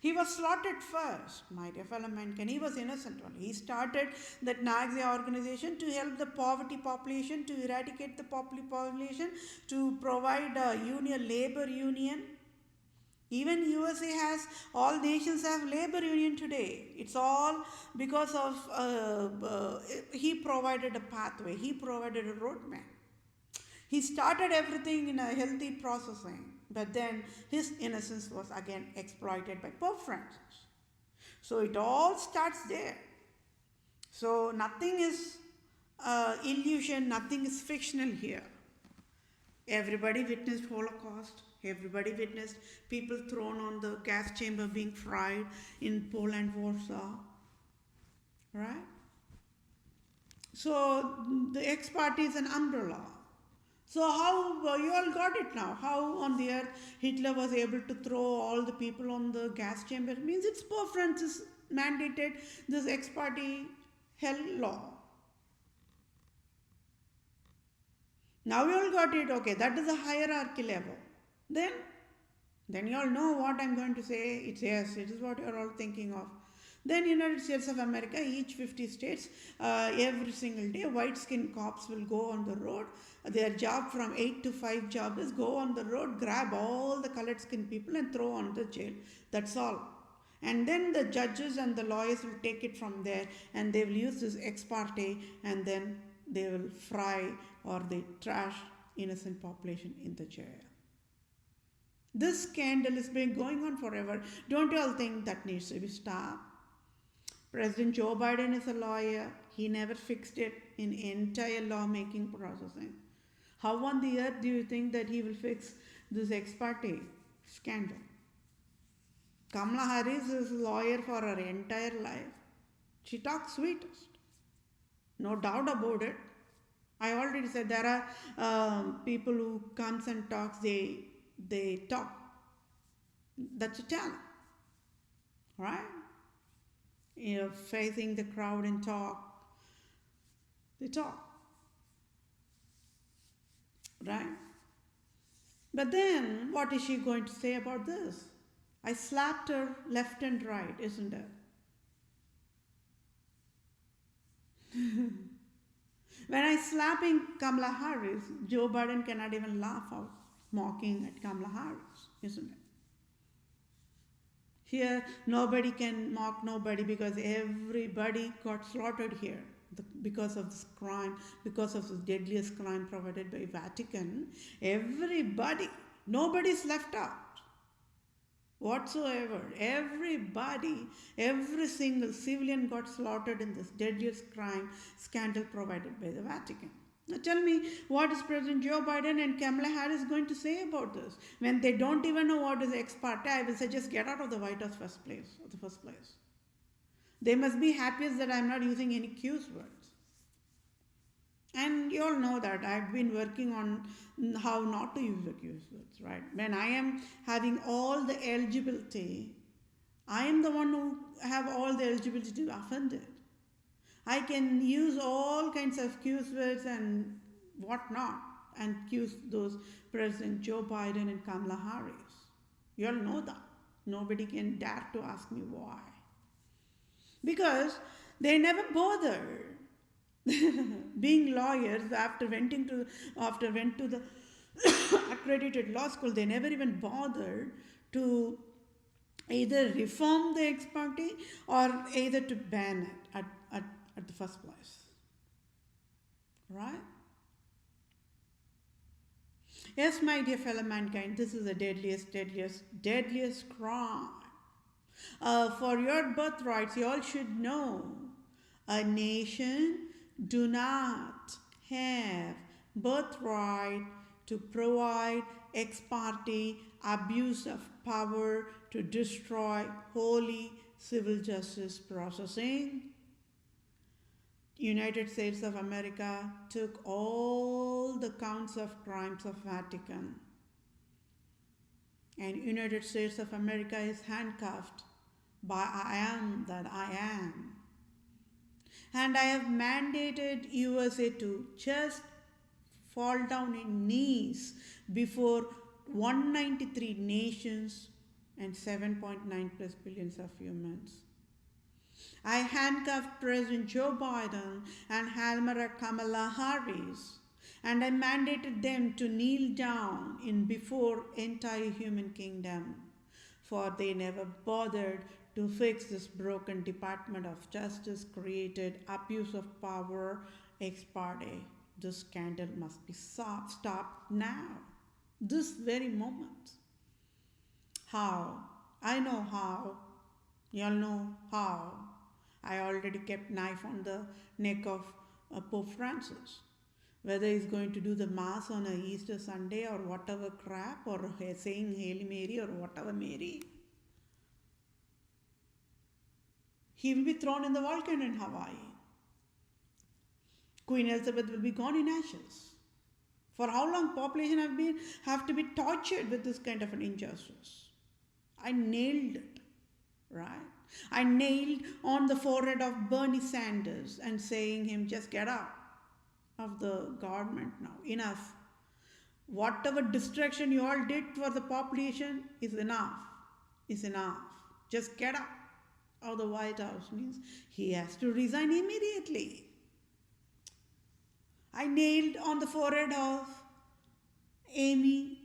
He was slaughtered first, my dear fellow mankind. He was innocent only. He started that Nazi organization to help the poverty population, to eradicate the poverty population, to provide a union, labor union. Even USA has, all nations have labor union today. It's all because of, he provided a pathway. He provided a roadmap. He started everything in a healthy processing. But then his innocence was again exploited by Pope Francis. So it all starts there. So nothing is illusion, nothing is fictional here. Everybody witnessed Holocaust. Everybody witnessed people thrown on the gas chamber being fried in Poland, Warsaw. Right? So the ex parte is an umbrella. So how, you all got it now, how on the earth Hitler was able to throw all the people on the gas chamber? It means it's Pope Francis mandated this ex parte hell law. Now you all got it, okay, that is a hierarchy level. Then you all know what I'm going to say. It's yes, it is what you're all thinking of. Then United States of America, each 50 states, every single day, white-skinned cops will go on the road. Their job from 8 to 5 job is go on the road, grab all the colored-skinned people and throw on the jail. That's all. And then the judges and the lawyers will take it from there and they will use this ex parte and then they will fry or they trash innocent population in the jail. This scandal has been going on forever. Don't you all think that needs to be stopped? President Joe Biden is a lawyer. He never fixed it in entire lawmaking processing. How on the earth do you think that he will fix this ex parte scandal? Kamala Harris is a lawyer for her entire life. She talks sweetest. No doubt about it. I already said there are people who comes and talks, they talk. That's a talent. Right? Facing the crowd and talk. They talk. Right? But then, what is she going to say about this? I slapped her left and right, isn't it? When I slapping Kamala Harris, Joe Biden cannot even laugh out, mocking at Kamala Harris, isn't it? Here, nobody can mock nobody because everybody got slaughtered here because of this crime, because of the deadliest crime provided by Vatican. Everybody, nobody's left out whatsoever. Everybody, every single civilian got slaughtered in this deadliest crime scandal provided by the Vatican. Now tell me, what is President Joe Biden and Kamala Harris going to say about this? When they don't even know what is ex parte, I will suggest get out of the White House first place. They must be happiest that I am not using any cues words. And you all know that I've been working on how not to use the cues words, right? When I am having all the eligibility, I am the one who have all the eligibility to offend it. I can use all kinds of cues words and whatnot and accuse those President Joe Biden and Kamala Harris. You all know that. Nobody can dare to ask me why. Because they never bother being lawyers after went to the accredited law school. They never even bothered to either reform the ex parte or either to ban it at the first place. Right? Yes, my dear fellow mankind, this is the deadliest crime. For your birthrights, you all should know a nation do not have birthright to provide ex parte abuse of power to destroy holy civil justice processing. United States of America took all the counts of crimes of Vatican, and United States of America is handcuffed by I am that I am. And I have mandated USA to just fall down in knees before 193 nations and 7.9 plus billions of humans. I handcuffed President Joe Biden and Kamala Harris, and I mandated them to kneel down in before entire human kingdom, for they never bothered to fix this broken Department of Justice created abuse of power ex parte. This scandal must be stopped now, this very moment. How? I know how. You all know how. I already kept knife on the neck of Pope Francis. Whether he's going to do the mass on a Easter Sunday or whatever crap, or saying Hail Mary or whatever Mary, he will be thrown in the volcano in Hawaii. Queen Elizabeth will be gone in ashes. For how long population have to be tortured with this kind of an injustice? I nailed it, right? I nailed on the forehead of Bernie Sanders and saying him, just get out of the government now. Enough. Whatever distraction you all did for the population is enough. Is enough. Just get out of the White House. Means he has to resign immediately. I nailed on the forehead of Amy,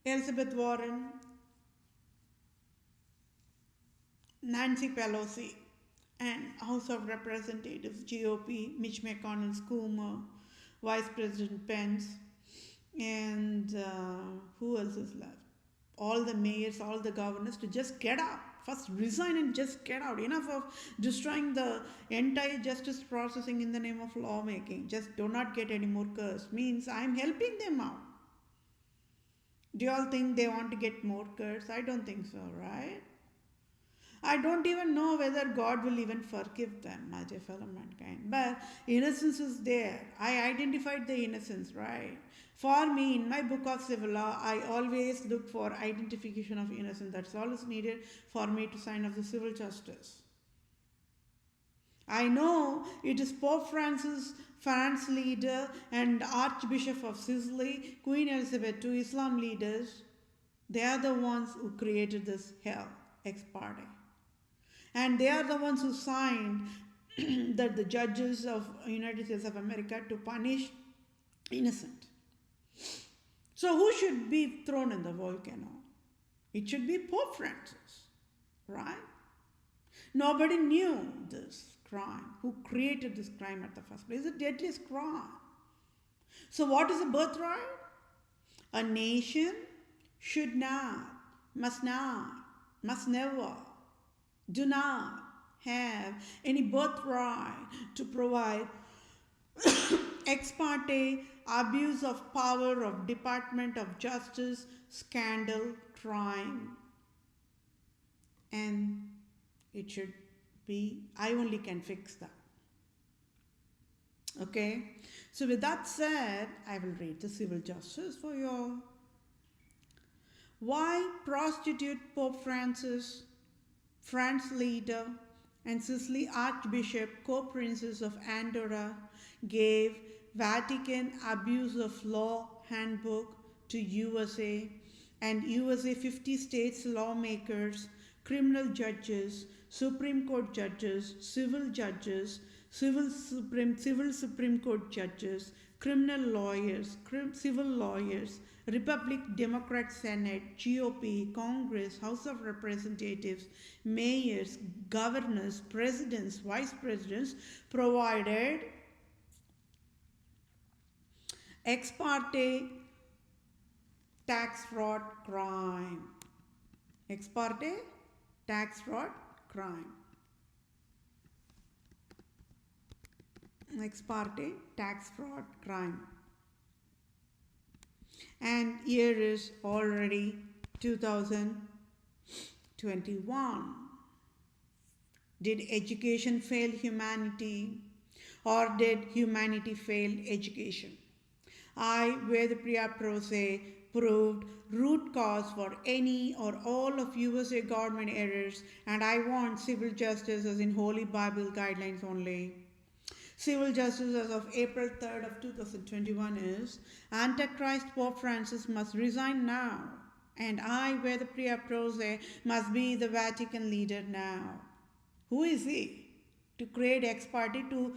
Elizabeth Warren, Nancy Pelosi, and House of Representatives, GOP, Mitch McConnell, Schumer, Vice President Pence, and who else is left? all the mayors, all the governors to just get out. First resign and just get out. Enough of destroying the entire justice processing in the name of lawmaking. Just do not get any more cursed. Means I am helping them out. Do you all think they want to get more cursed? I don't think so, right? I don't even know whether God will even forgive them, my dear fellow mankind. But innocence is there. I identified the innocence, right? For me, in my book of civil law, I always look for identification of innocence. That's all is needed for me to sign off the civil justice. I know it is Pope Francis, France leader, and Archbishop of Sicily, Queen Elizabeth II, Islam leaders. They are the ones who created this hell, ex parte. And they are the ones who signed that the judges of United States of America to punish innocent. So who should be thrown in the volcano? It should be Pope Francis, right? Nobody knew this crime. Who created this crime at the first place? It's the deadliest crime. So what is a birthright? A nation should not, must never, do not have any birthright to provide ex parte abuse of power of Department of Justice, scandal, crime. And it should be, I only can fix that. Okay, so with that said, I will read the civil justice for you all. Why prostitute Pope Francis, France leader, and Sicily Archbishop, co-princes of Andorra, gave Vatican abuse of law handbook to USA and USA 50 states lawmakers, criminal judges, Supreme Court judges, civil Supreme Court judges, criminal lawyers, civil lawyers, Republic Democrat Senate, GOP, Congress, House of Representatives, mayors, governors, presidents, vice presidents, provided ex parte tax fraud crime. Ex parte tax fraud crime. Ex parte tax fraud crime. And year is already 2021. Did education fail humanity, or did humanity fail education? I, Vethapriya PROSE, proved root cause for any or all of USA government errors, and I want civil justice as in Holy Bible guidelines only. Civil justice as of April 3rd of 2021 is Antichrist Pope Francis must resign now, and I, Vethapriya PROSE, must be the Vatican leader now. Who is he? To create ex parte, to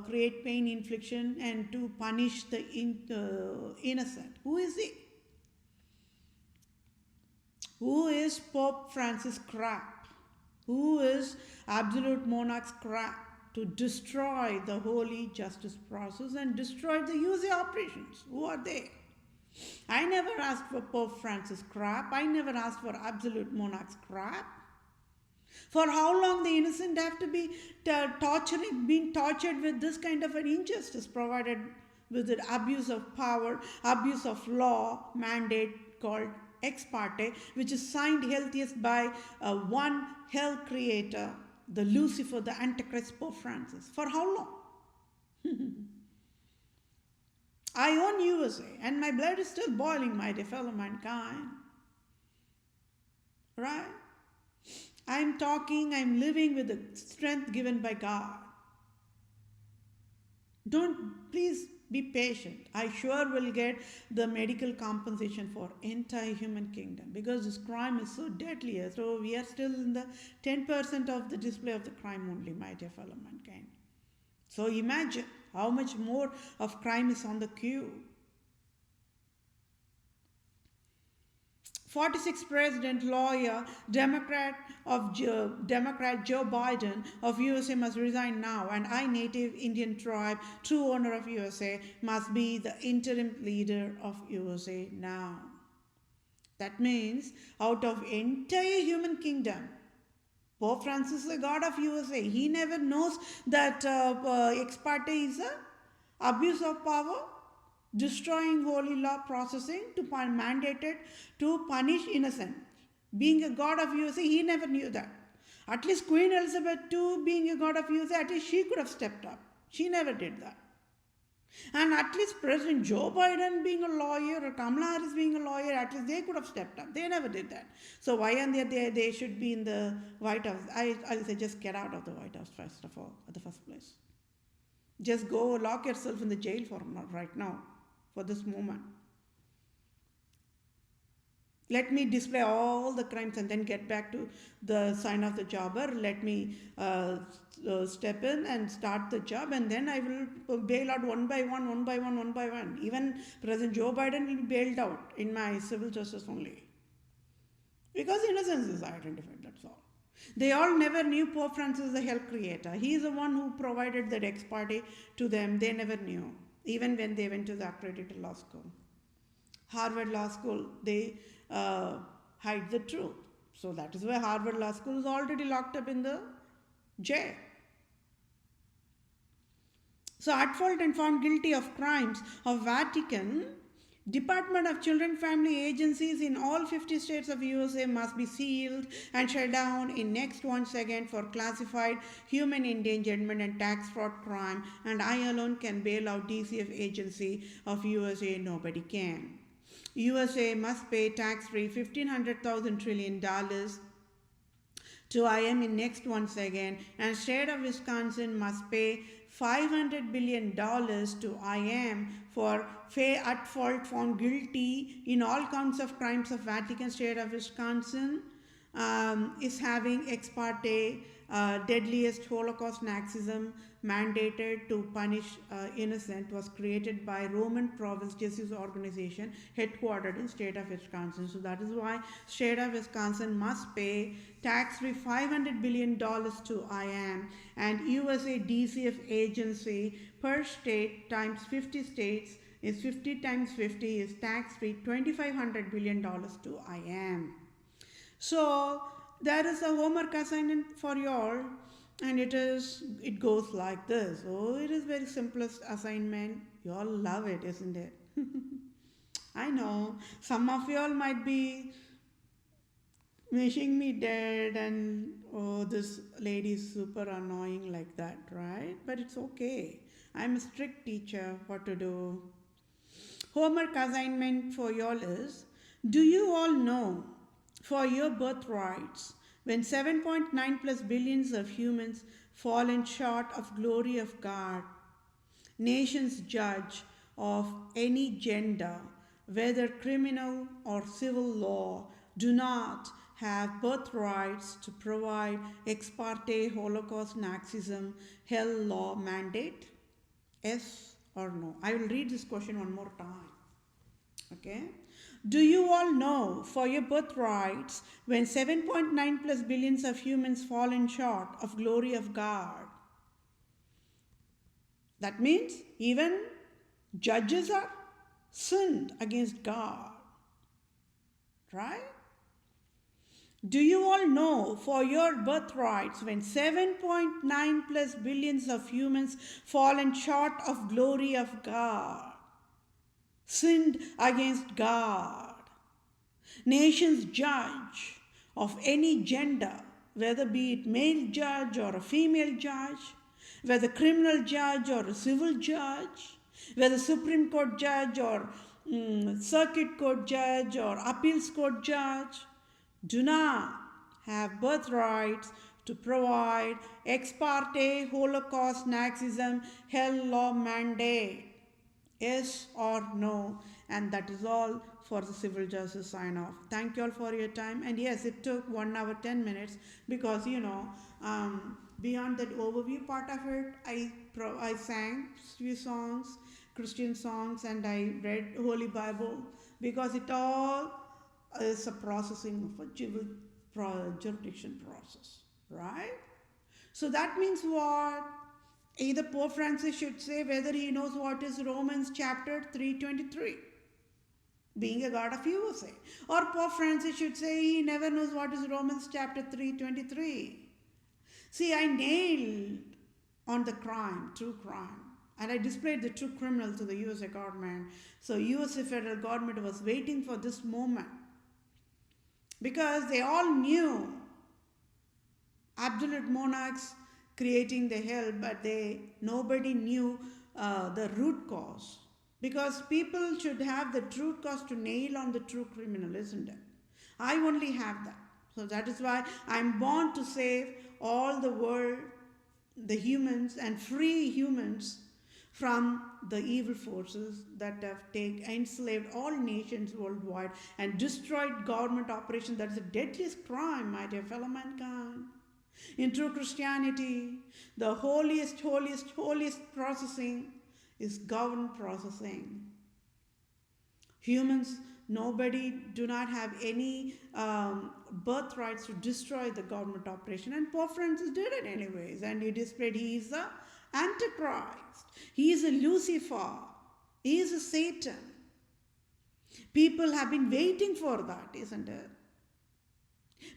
create pain infliction and to punish the innocent. Who is he? Who is Pope Francis crap? Who is absolute monarch's crap? To destroy the holy justice process and destroy the USA operations. Who are they? I never asked for Pope Francis crap. I never asked for absolute monarch's crap. For how long the innocent have to be being tortured with this kind of an injustice provided with the abuse of power, abuse of law mandate called ex parte, which is signed healthiest by one hell creator, the Lucifer, the Antichrist Pope Francis. For how long? I own USA and my blood is still boiling, my dear fellow mankind. Right? I'm talking, I'm living with the strength given by God. Please be patient. I sure will get the medical compensation for entire human kingdom because this crime is so deadly. So we are still in the 10% of the display of the crime only, my dear fellow mankind. So imagine how much more of crime is on the queue. 46th president, lawyer, Democrat Joe Biden of USA must resign now, and I, native Indian tribe, true owner of USA, must be the interim leader of USA now. That means out of entire human kingdom, Pope Francis, the God of USA, he never knows that ex parte is a abuse of power, destroying holy law processing to mandated to punish innocent. Being a God of USA, he never knew that. At least Queen Elizabeth II, being a God of USA, at least she could have stepped up. She never did that. And at least President Joe Biden being a lawyer or Kamala Harris being a lawyer, at least they could have stepped up. They never did that. So why are they should be in the White House? I'll say just get out of the White House first of all, at the first place. Just go lock yourself in the jail for right now, for this moment. Let me display all the crimes and then get back to the sign of the jobber. Let me step in and start the job, and then I will bail out one by one, one by one, one by one. Even President Joe Biden will be bailed out in my civil justice only. Because innocence is identified, that's all. They all never knew Pope Francis is the hell creator. He is the one who provided that ex parte to them. They never knew, even when they went to the accredited law school. Harvard Law School, they hide the truth. So that is why Harvard Law School is already locked up in the jail. So at fault and found guilty of crimes of Vatican, Department of Children Family agencies in all 50 states of USA must be sealed and shut down in next 1 second for classified human endangerment and tax fraud crime, and I alone can bail out DCF agency of USA. Nobody can. USA must pay tax-free $1,500 trillion to IM in next 1 second, and state of Wisconsin must pay $500 billion to IM for at fault found guilty in all counts of crimes of Vatican. State of Wisconsin is having ex parte deadliest Holocaust Nazism mandated to punish innocent, was created by Roman Province Justice Organization headquartered in state of Wisconsin. So that is why state of Wisconsin must pay tax-free $500 billion to IAM, and USA DCF agency per state times 50 states is 50 times 50 is tax-free $2,500 billion to IAM. So there is a homework assignment for you all, and it goes like this. Oh, it is very simplest assignment. You all love it, isn't it? I know some of you all might be wishing me dead and oh, this lady is super annoying like that, right? But it's okay. I'm a strict teacher. What to do? Homework assignment for you all is, do you all know for your birthrights, when 7.9 plus billions of humans fallen short of glory of God, nations judge of any gender, whether criminal or civil law, do not have birthrights to provide ex parte Holocaust Nazism hell law mandate? Yes or no? I will read this question one more time. Okay. Do you all know for your birthrights, when 7.9 plus billions of humans fallen short of glory of God? That means even judges are sinned against God. Right? Do you all know for your birthrights, when 7.9 plus billions of humans fallen short of glory of God, sinned against God, nations judge of any gender, whether be it male judge or a female judge, whether criminal judge or a civil judge, whether Supreme Court judge or circuit court judge or appeals court judge, do not have birthrights to provide ex parte Holocaust Nazism hell law mandate. Yes or no? And that is all for the civil justice sign off. Thank you all for your time. And yes, it took 1 hour 10 minutes because beyond that overview part of it, I sang few songs, Christian songs, and I read Holy Bible, because it all is a processing of a jurisdiction process, right? So that means what? Either Pope Francis should say whether he knows what is Romans chapter 3:23. being a god of USA. Or Pope Francis should say he never knows what is Romans chapter 3:23. See, I nailed on the crime, true crime. And I displayed the true criminal to the USA government. So USA federal government was waiting for this moment. Because they all knew absolute monarchs creating the hell, but nobody knew the root cause. Because people should have the root cause to nail on the true criminal, isn't it? I only have that. So that is why I'm born to save all the world, the humans, and free humans from the evil forces that have enslaved all nations worldwide and destroyed government operations. That is the deadliest crime, my dear fellow mankind. In true Christianity, the holiest processing is government processing. Humans, nobody do not have any birthrights to destroy the government operation. And Pope Francis did it anyways. And he displayed he is the Antichrist. He is a Lucifer. He is a Satan. People have been waiting for that, isn't it?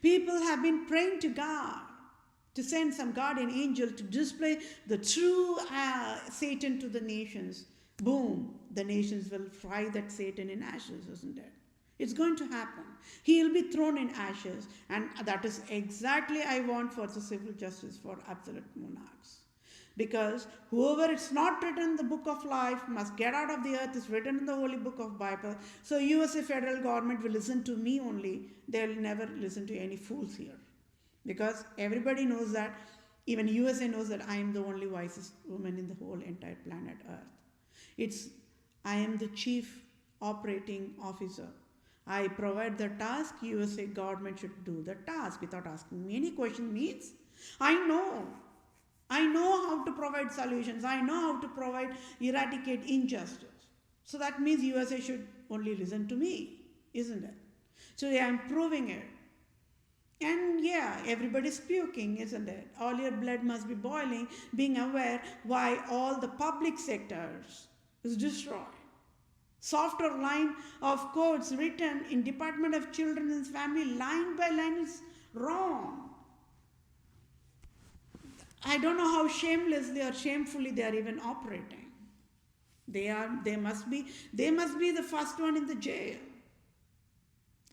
People have been praying to God to send some guardian angel to display the true Satan to the nations. Boom, the nations will fry that Satan in ashes, isn't it? It's going to happen. He will be thrown in ashes, and that is exactly I want for the civil justice for absolute monarchs. Because whoever it's not written in the book of life must get out of the earth is written in the holy book of Bible. So USA federal government will listen to me only. They'll never listen to any fools here. Because everybody knows that, even USA knows that I am the only wisest woman in the whole entire planet Earth. I am the chief operating officer. I provide the task, USA government should do the task without asking me any question. Means I know how to provide solutions. I know how to eradicate injustice. So that means USA should only listen to me, isn't it? So I am proving it. And yeah, everybody's puking, isn't it? All your blood must be boiling, being aware why all the public sectors is destroyed. Softer line of codes written in Department of Children and Family line by line is wrong. I don't know how shamelessly or shamefully they are even operating. They must be the first one in the jail.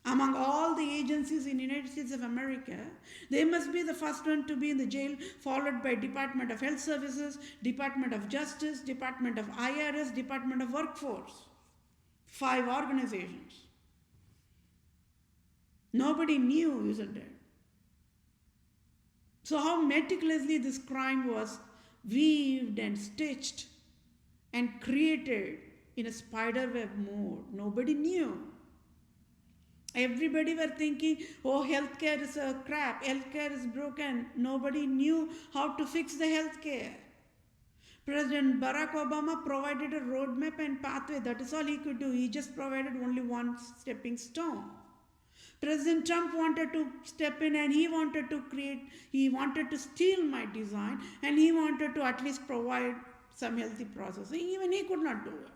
Among all the agencies in the United States of America, they must be the first one to be in the jail, followed by Department of Health Services, Department of Justice, Department of IRS, Department of Workforce. 5 organizations. Nobody knew, isn't it? So how meticulously this crime was weaved and stitched and created in a spiderweb mode. Nobody knew. Everybody were thinking, oh, healthcare is a crap, healthcare is broken. Nobody knew how to fix the healthcare. President Barack Obama provided a roadmap and pathway. That is all he could do. He just provided only one stepping stone. President Trump wanted to step in and he wanted to steal my design, and he wanted to at least provide some healthy processing. Even he could not do it.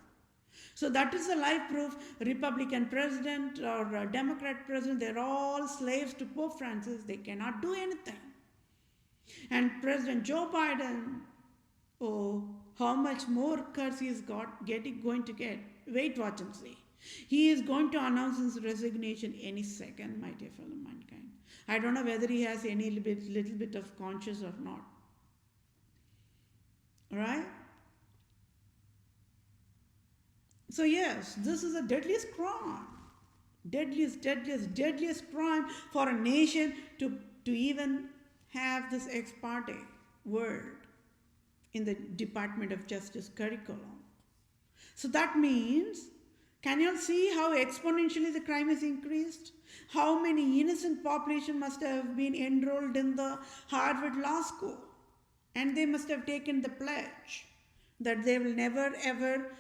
So that is a live proof. Republican president or Democrat president, they're all slaves to Pope Francis. They cannot do anything. And President Joe Biden, oh, how much more curse he is going to get. Wait, watch and see. He is going to announce his resignation any second, my dear fellow mankind. I don't know whether he has any little bit of conscience or not. Right? So yes, this is the deadliest crime. Deadliest crime for a nation to even have this ex parte word in the Department of Justice curriculum. So that means, can you all see how exponentially the crime has increased? How many innocent population must have been enrolled in the Harvard Law School? And they must have taken the pledge that they will never ever,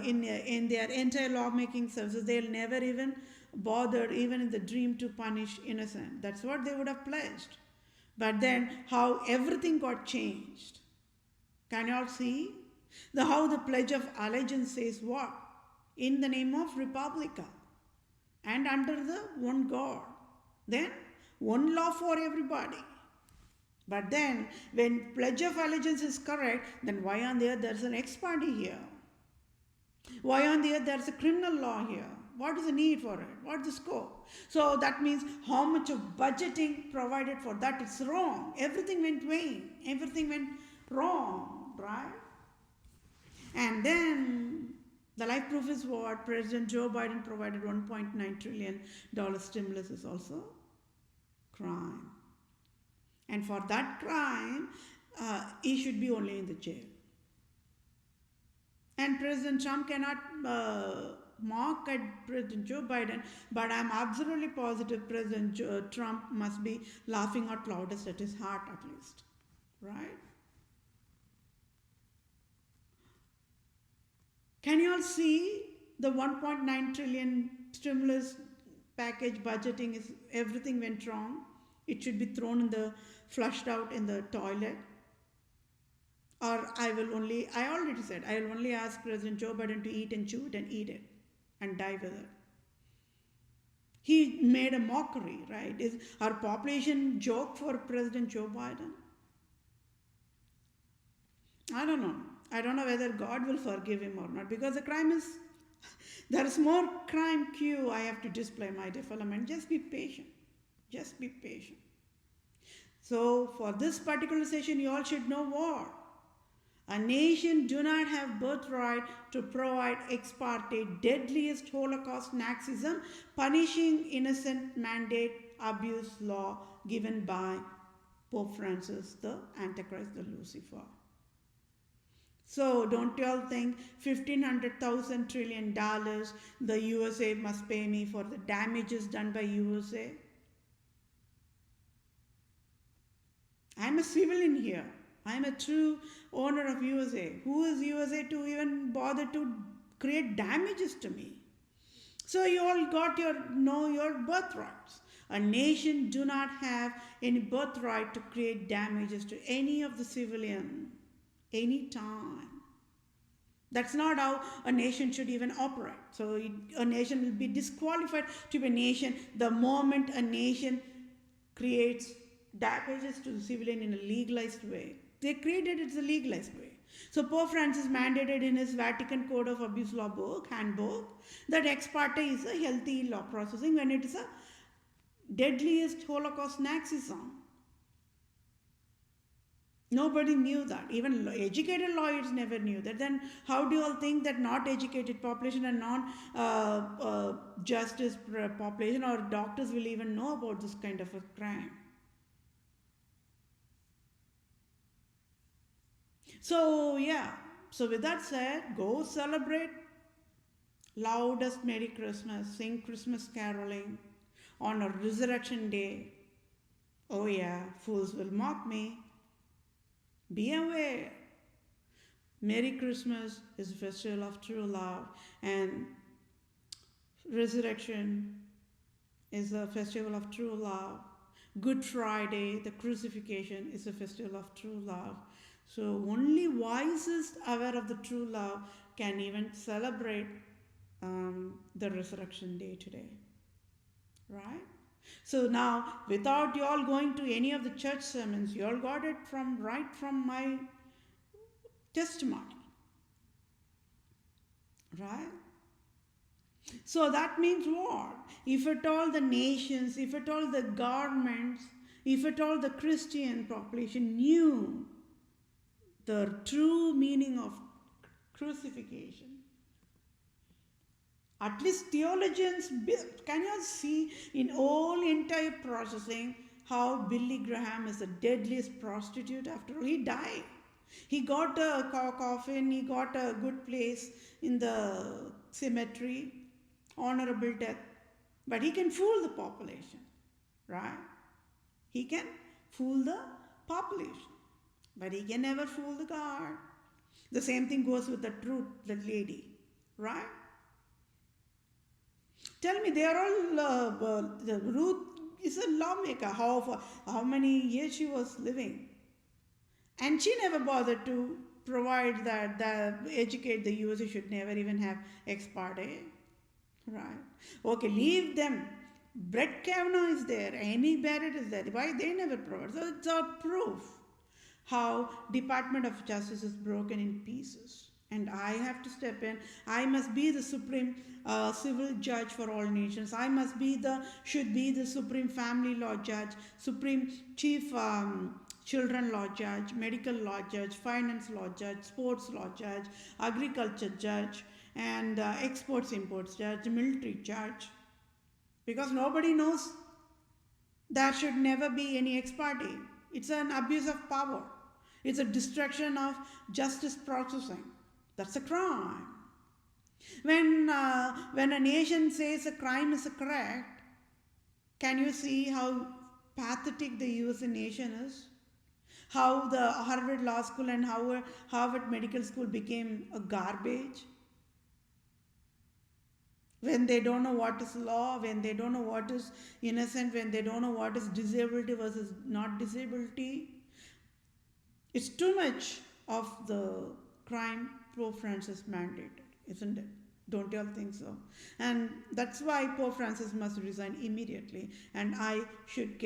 in their entire lawmaking services, they'll never even bother, even in the dream, to punish innocent. That's what they would have pledged. But then how everything got changed. Can you all see? How the Pledge of Allegiance says what? in the name of Republica and under the one God. Then one law for everybody. But then when Pledge of Allegiance is correct, then why on the earth there's an ex-parte here? Why on the earth there's a criminal law here? What is the need for it? What is the scope? So that means how much of budgeting provided for that? It's wrong. Everything went vain. Everything went wrong, right? And then the life proof is what? President Joe Biden provided $1.9 trillion stimulus is also crime. And for that crime, he should be only in the jail. And President Trump cannot mock at President Joe Biden, but I'm absolutely positive President Trump must be laughing out loudest at his heart at least, right? Can you all see the 1.9 trillion stimulus package budgeting is everything went wrong? It should be thrown in the, flushed out in the toilet. Or I already said, I will only ask President Joe Biden to eat and chew it and eat it and die with it. He made a mockery, right? Is our population joke for President Joe Biden? I don't know. I don't know whether God will forgive him or not, because the crime is, there is more crime queue. I have to display my development. Just be patient. Just be patient. So for this particular session, you all should know what? A nation do not have birthright to provide ex parte deadliest Holocaust Nazism, punishing innocent mandate abuse law given by Pope Francis, the Antichrist, the Lucifer. So don't you all think $1,500 trillion the USA must pay me for the damages done by USA? I'm a civilian here. I'm a true owner of USA. Who is USA to even bother to create damages to me? So you all got know your birthrights. A nation do not have any birthright to create damages to any of the civilian any time. That's not how a nation should even operate. So a nation will be disqualified to be a nation the moment a nation creates damages to the civilian in a legalized way. They created it as a legalized way. So Pope Francis mandated in his Vatican Code of Abuse Law book, handbook, that ex parte is a healthy law processing when it is a deadliest Holocaust Nazism. Nobody knew that. Even educated lawyers never knew that. Then how do you all think that not educated population and non-justice population or doctors will even know about this kind of a crime? So yeah, so with that said, go celebrate loudest Merry Christmas, sing Christmas caroling on a resurrection day. Oh yeah, fools will mock me. Be aware. Merry Christmas is a festival of true love, and resurrection is a festival of true love. Good Friday, the crucifixion, is a festival of true love. So only wisest aware of the true love can even celebrate the resurrection day today, right? So now, without you all going to any of the church sermons, you all got it right from my testimony, right? So that means what? If at all the nations, if at all the governments, if at all the Christian population knew the true meaning of crucifixion, at least theologians, can you see in all entire processing how Billy Graham is the deadliest prostitute after all? He died. He got a coffin, he got a good place in the cemetery, honorable death. But he can fool the population, right? He can fool the population, but he can never fool the God. The same thing goes with the truth, the lady, right? Tell me, they are all, Ruth is a lawmaker. How many years she was living? And she never bothered to provide that, educate the US, you should never even have ex parte. Right. Okay, leave them. Brett Kavanaugh is there, Amy Barrett is there. Why they never provide? So it's a proof how Department of Justice is broken in pieces. And I have to step in. I must be the supreme civil judge for all nations. I should be the supreme family law judge, supreme chief children law judge, medical law judge, finance law judge, sports law judge, agriculture judge, and exports imports judge, military judge. Because nobody knows there should never be any ex parte. It's an abuse of power. It's a destruction of justice processing. That's a crime. When a nation says a crime is correct, can you see how pathetic the US nation is? How the Harvard Law School and Harvard Medical School became a garbage? When they don't know what is law, when they don't know what is innocent, when they don't know what is disability versus not disability. It's too much of the crime Pope Francis mandated, isn't it? Don't you all think so? And that's why Pope Francis must resign immediately, and I should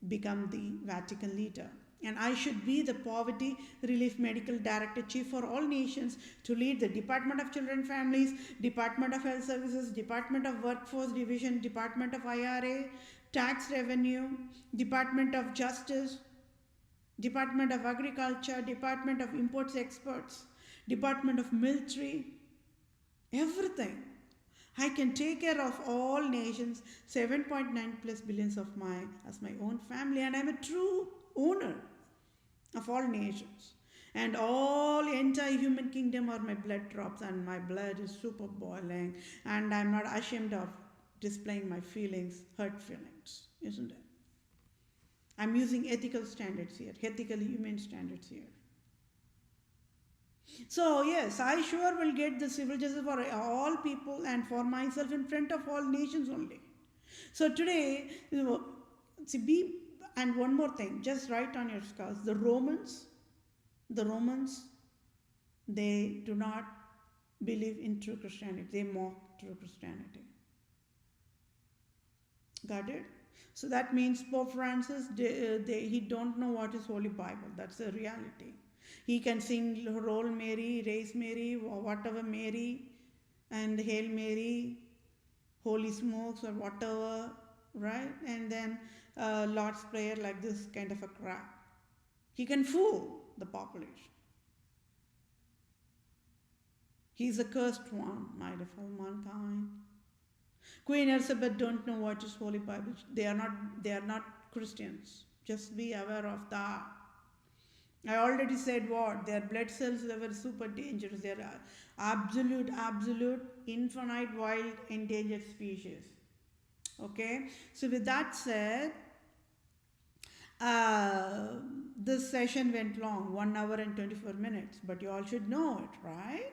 become the Vatican leader. And I should be the Poverty Relief Medical Director Chief for all nations to lead the Department of Children and Families, Department of Health Services, Department of Workforce Division, Department of IRA, Tax Revenue, Department of Justice, Department of Agriculture, Department of Imports Exports, Department of Military, everything. I can take care of all nations, 7.9 plus billions as my own family, and I'm a true owner of all nations. And all entire human kingdom are my blood drops, and my blood is super boiling, and I'm not ashamed of displaying my feelings, hurt feelings, isn't it? I'm using ethical standards here, ethical human standards here. So yes, I sure will get the civil justice for all people and for myself in front of all nations only. So today, and one more thing, just write on your skulls, the Romans, they do not believe in true Christianity. They mock true Christianity. Got it? So that means Pope Francis, he don't know what is Holy Bible. That's the reality. He can sing Roll Mary, Raise Mary, or whatever Mary, and Hail Mary, Holy Smokes, or whatever, right? And then Lord's Prayer, like this kind of a crap. He can fool the population. He's a cursed one, might of all mankind. Queen Elizabeth don't know what is Holy Bible. They are not Christians. Just be aware of that. I already said what? Their blood cells, they were super dangerous. They are absolute, infinite, wild, endangered species. Okay? So with that said, this session went long, 1 hour and 24 minutes, but you all should know it, right?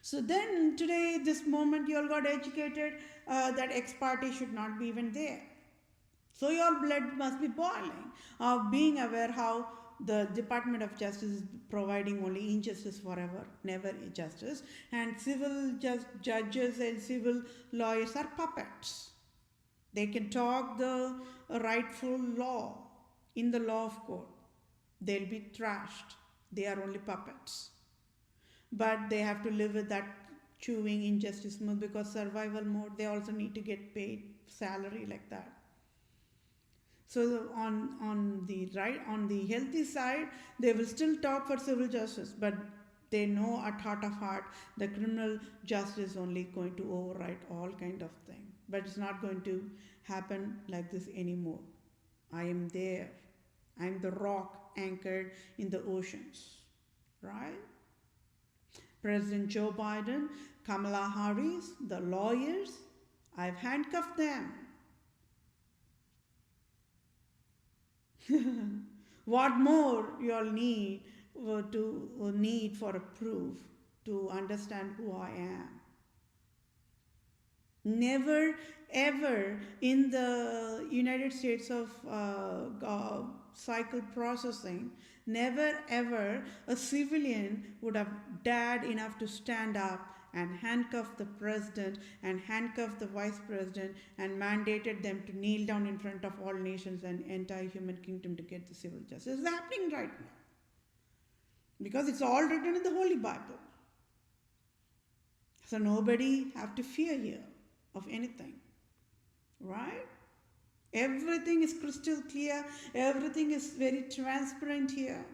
So then today, this moment, you all got educated that ex parte should not be even there. So your blood must be boiling of being aware how the Department of Justice is providing only injustice forever, never justice, and civil judges and civil lawyers are puppets. They can talk the rightful law in the law of court. They'll be trashed. They are only puppets. But they have to live with that chewing injustice mode because survival mode, they also need to get paid salary like that. So on the healthy side, they will still talk for civil justice, but they know at heart of heart the criminal justice is only going to override all kind of thing. But it's not going to happen like this anymore. I am there. I am the rock anchored in the oceans, right? President Joe Biden, Kamala Harris, the lawyers, I've handcuffed them. What more you all need for a proof to understand who I am? Never ever in the United States of cycle processing, Never ever a civilian would have dared enough to stand up and handcuff the president and handcuff the vice president and mandated them to kneel down in front of all nations and entire human kingdom to get the civil justice. It's happening right now. Because it's all written in the Holy Bible. So nobody have to fear here of anything. Right? Everything is crystal clear. Everything is very transparent here.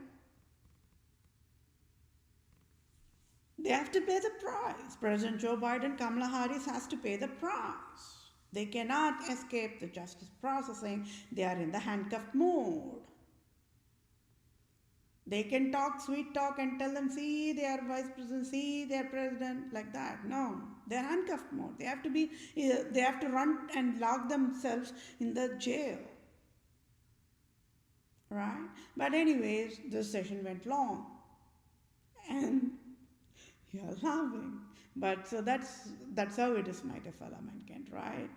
They have to pay the price. President Joe Biden, Kamala Harris has to pay the price. They cannot escape the justice processing. They are in the handcuffed mode. They can talk sweet talk and tell them, see, they are vice president, see, they are president, like that. No, they are handcuffed mode. They have to run and lock themselves in the jail. Right? But anyways, this session went long. And you are laughing. But so that's how it is, my dear fellow mankind, right?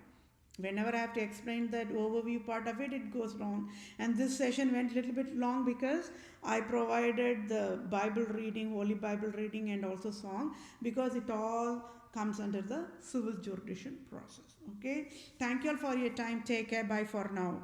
Whenever I have to explain that overview part of it, it goes wrong. And this session went a little bit long because I provided the Bible reading, Holy Bible reading, and also song, because it all comes under the civil jurisdiction process. Okay? Thank you all for your time. Take care. Bye for now.